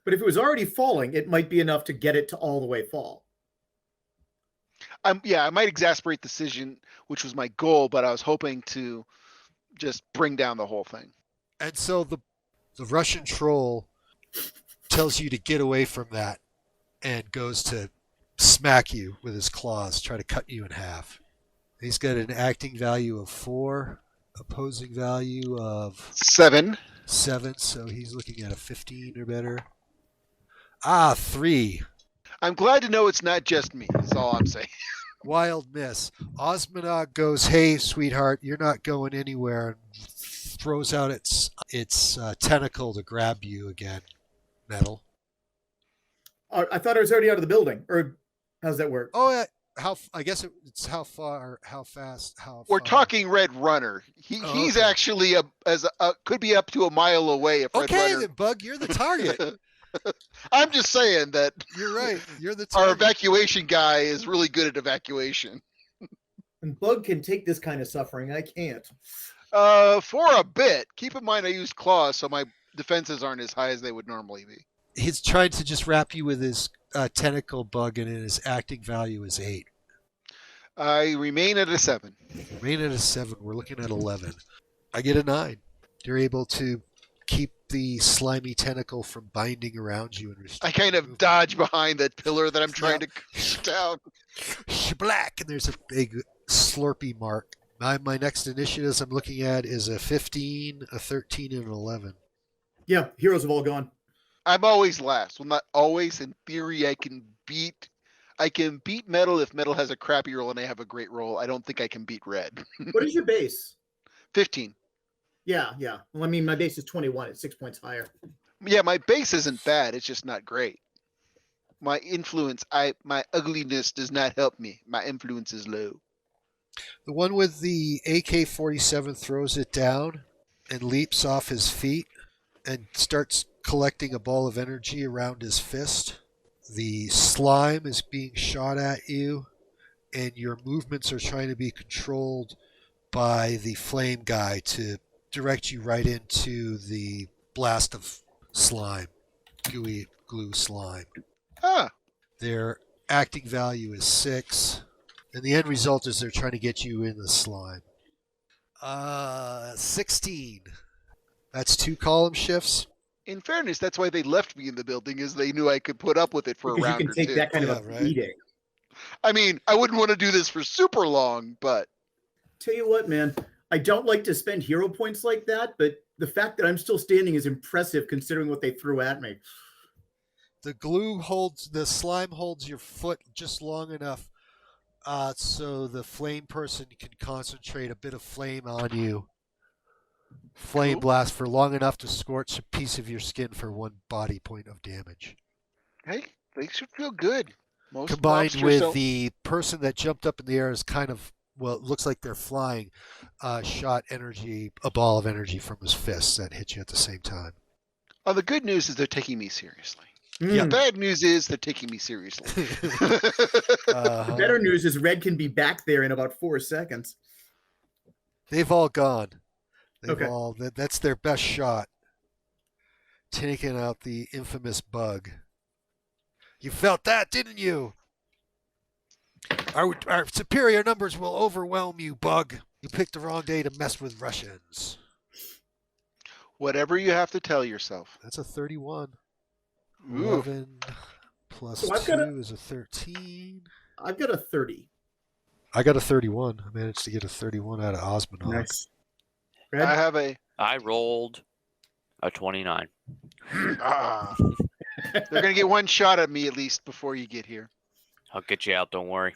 But if it was already falling, it might be enough to get it to all the way fall. Yeah, I might exasperate the decision, which was my goal, but I was hoping to just bring down the whole thing. And so the Russian troll tells you to get away from that and goes to smack you with his claws, try to cut you in half. He's got an acting value of 4, opposing value of 7. 7, so he's looking at a 15 or better. 3. I'm glad to know it's not just me. That's all I'm saying. Wild miss. Osmonog goes, "Hey, sweetheart, you're not going anywhere," and throws out its tentacle to grab you again. Metal. I thought it was already out of the building. Or how's that work? Oh, I guess it's how far, how fast, how. We're far. talking Red Runner. He's okay. actually could be up to a mile away if Red Okay, Runner. then, Bug, you're the target. I'm just saying that You're right. You're the our target. evacuation guy is really good at evacuation. And Bug can take this kind of suffering. I can't. For a bit. Keep in mind I used claws, so my defenses aren't as high as they would normally be. He's trying to just wrap you with his tentacle bug, and his acting value is 8. I remain at a 7. Remain at a 7. We're looking at 11. I get a 9. You're able to keep the slimy tentacle from binding around you and I kind of dodge behind that pillar that I'm trying to shoot down. Black, and there's a big slurpy mark. My next initiatives I'm looking at is a 15, a 13, and an 11. Yeah, heroes have all gone. I'm always last. Well, not always. In theory, I can beat Metal if Metal has a crappy roll and I have a great roll. I don't think I can beat Red. What is your base? 15. Yeah. Well, I mean, my base is 21. It's 6 points higher. Yeah, my base isn't bad. It's just not great. My influence, my ugliness does not help me. My influence is low. The one with the AK-47 throws it down and leaps off his feet and starts collecting a ball of energy around his fist. The slime is being shot at you, and your movements are trying to be controlled by the flame guy to direct you right into the blast of slime, gooey glue slime. Ah. Their acting value is 6, and the end result is they're trying to get you in the slime. 16. That's 2 column shifts. In fairness, that's why they left me in the building, is they knew I could put up with it for Because a you round can or take two. that kind of a beating. I mean, I wouldn't want to do this for super long, but Tell you what, man, I don't like to spend hero points like that, but the fact that I'm still standing is impressive considering what they threw at me. The slime holds your foot just long enough so the flame person can concentrate a bit of flame on you. Flame Cool. blast for long enough to scorch a piece of your skin for 1 body point of damage. hey, they should feel good. Most Combined mobsters with don't. the person that jumped up in the air is kind of, well, it looks like they're flying, shot a ball of energy from his fists that hit you at the same time. Oh, the good news is they're taking me seriously. Yeah. The bad news is they're taking me seriously. The better news is Red can be back there in about 4 seconds. They've all gone. Okay. That's their best shot. Taking out the infamous bug. You felt that, didn't you? Our superior numbers will overwhelm you, Bug. You picked the wrong day to mess with Russians. Whatever you have to tell yourself. That's a 31. Ooh. 11 plus So I've 2 got a- is a 13. I've got a 30. I got a 31. I managed to get a 31 out of Osmonog. Nice. Red? I have a. I rolled a 29. Ah. They're gonna get one shot at me at least before you get here. I'll get you out. Don't worry.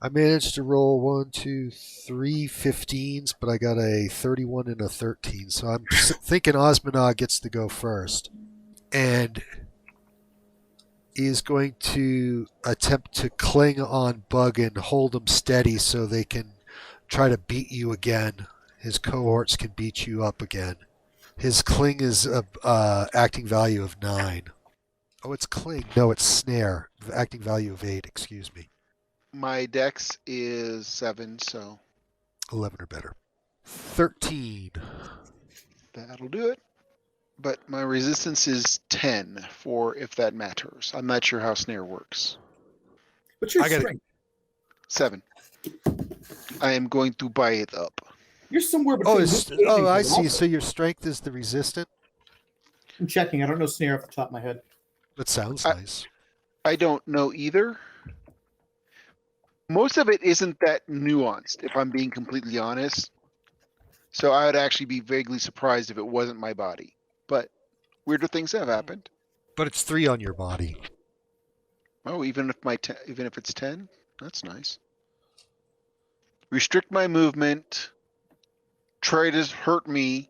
I managed to roll 1, 2, 3 15s, but I got a 31 and a 13. So I'm thinking Osmanaw gets to go first. And is going to attempt to cling on Bug and hold him steady so they can try to beat you again. His cohorts can beat you up again. His cling is a acting value of 9. Oh, it's cling. No, it's snare. Acting value of 8, excuse me. My dex is 7, so 11 or better. 13. that'll do it. But my resistance is 10 for if that matters. I'm not sure how snare works. What's your I gotta- strength? 7. I am going to buy it up. You're somewhere between. I see. So your strength is the resistant? I'm checking. I don't know snare off the top of my head. That sounds I- nice. I don't know either. Most of it isn't that nuanced, if I'm being completely honest. So I would actually be vaguely surprised if it wasn't my body. But weirder things have happened. But it's 3 on your body. Oh, even if it's 10, that's nice. Restrict my movement. Try to hurt me.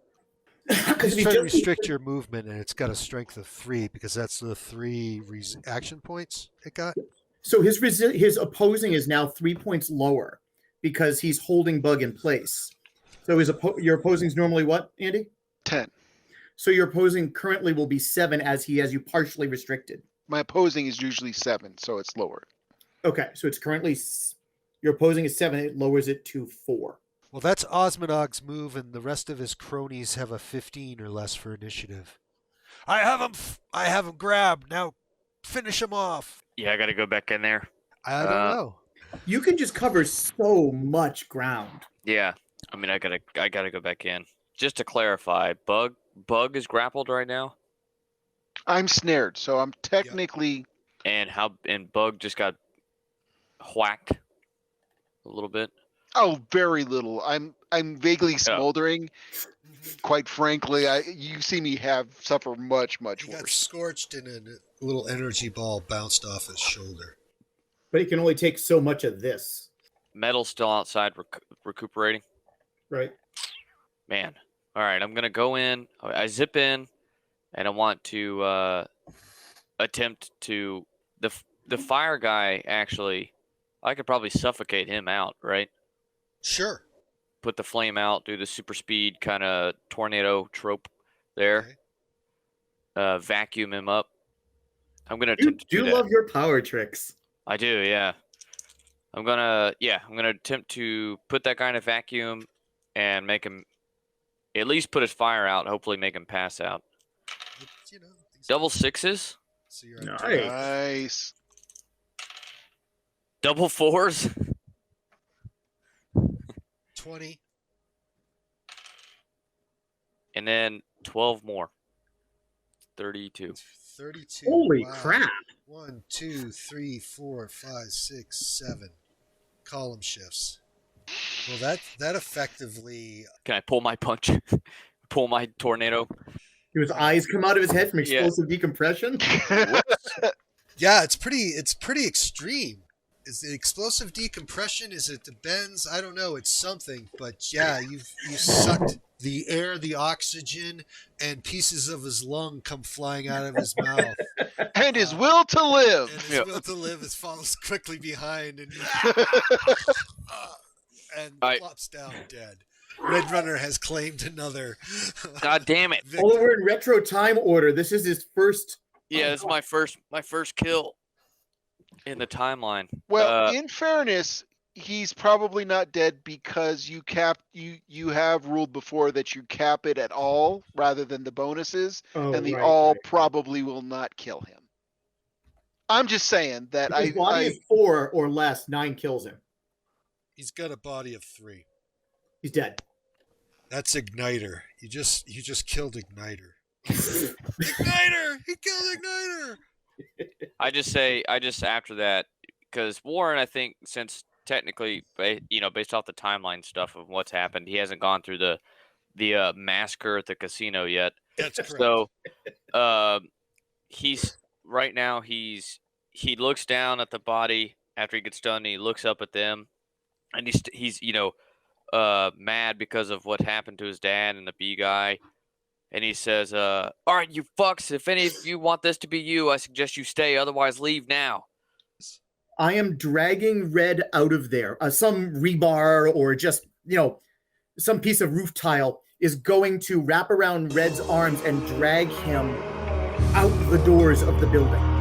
Because Just try to restrict your movement, and it's got a strength of 3 because that's the 3 action points it got. So his opposing is now 3 points lower because he's holding Bug in place. So your opposing is normally what, Andy? 10. So your opposing currently will be 7 as he has you partially restricted. My opposing is usually 7, so it's lower. Okay, so it's currently your opposing is 7. It lowers it to 4. Well, that's Osmonog's move, and the rest of his cronies have a 15 or less for initiative. I have him grabbed. Now finish him off. Yeah, I got to go back in there. I don't know. You can just cover so much ground. Yeah. I mean, I gotta go back in. Just to clarify, Bug is grappled right now, I'm snared, so I'm technically. and Bug just got whacked a little bit. Oh, very little. I'm vaguely smoldering. Quite frankly, you see me suffer much He got worse. scorched and a little energy ball bounced off his shoulder. But he can only take so much of this. Metal's still outside recuperating. Right. Man. All right, I'm gonna go in. I zip in, and I want to attempt to the fire guy. Actually, I could probably suffocate him out, right? Sure. Put the flame out, do the super speed kind of tornado trope there. Okay. Vacuum him up. I'm gonna You attempt to do do that. love your power tricks. I do, yeah. I'm gonna attempt to put that guy in a vacuum and make him at least put his fire out. Hopefully, make him pass out. You know, Double 6s, so you're Nice. Nice. double 4s. 20. And then 12 more. 32. 32. Holy Wow. crap. 1, 2, 3, 4, 5, 6, 7 column shifts. Well, that effectively. Can I pull my punch? Pull my tornado? Do his eyes come out of his head from Yeah. explosive decompression? Yeah, it's pretty extreme. Is it explosive decompression? Is it the bends? I don't know. It's something, but yeah, you sucked the air, the oxygen, and pieces of his lung come flying out of his mouth. And his will to And live. his will to live follows quickly behind, and flops down dead. Red Runner has claimed another. God damn it! Although we're in retro time order, this is his first. Yeah, this is my first kill in the timeline. Well, in fairness, he's probably not dead because you have ruled before that you cap it at all rather than the bonuses, Oh, and the right, all right. probably will not kill him. I'm just saying that If his body is 4 or less, 9 kills him. He's got a body of 3. He's dead. That's Igniter. You just killed Igniter. Igniter! He killed Igniter! I just after that, because Warren, I think, since technically, based off the timeline stuff of what's happened, he hasn't gone through the the massacre at the casino yet. That's correct. So, he's right now. He looks down at the body after he gets done. And he looks up at them, and he's mad because of what happened to his dad and the B guy. And he says, "All right, you fucks. If any of you want this to be you, I suggest you stay. Otherwise, leave now." I am dragging Red out of there. Some rebar or just, some piece of roof tile is going to wrap around Red's arms and drag him out the doors of the building.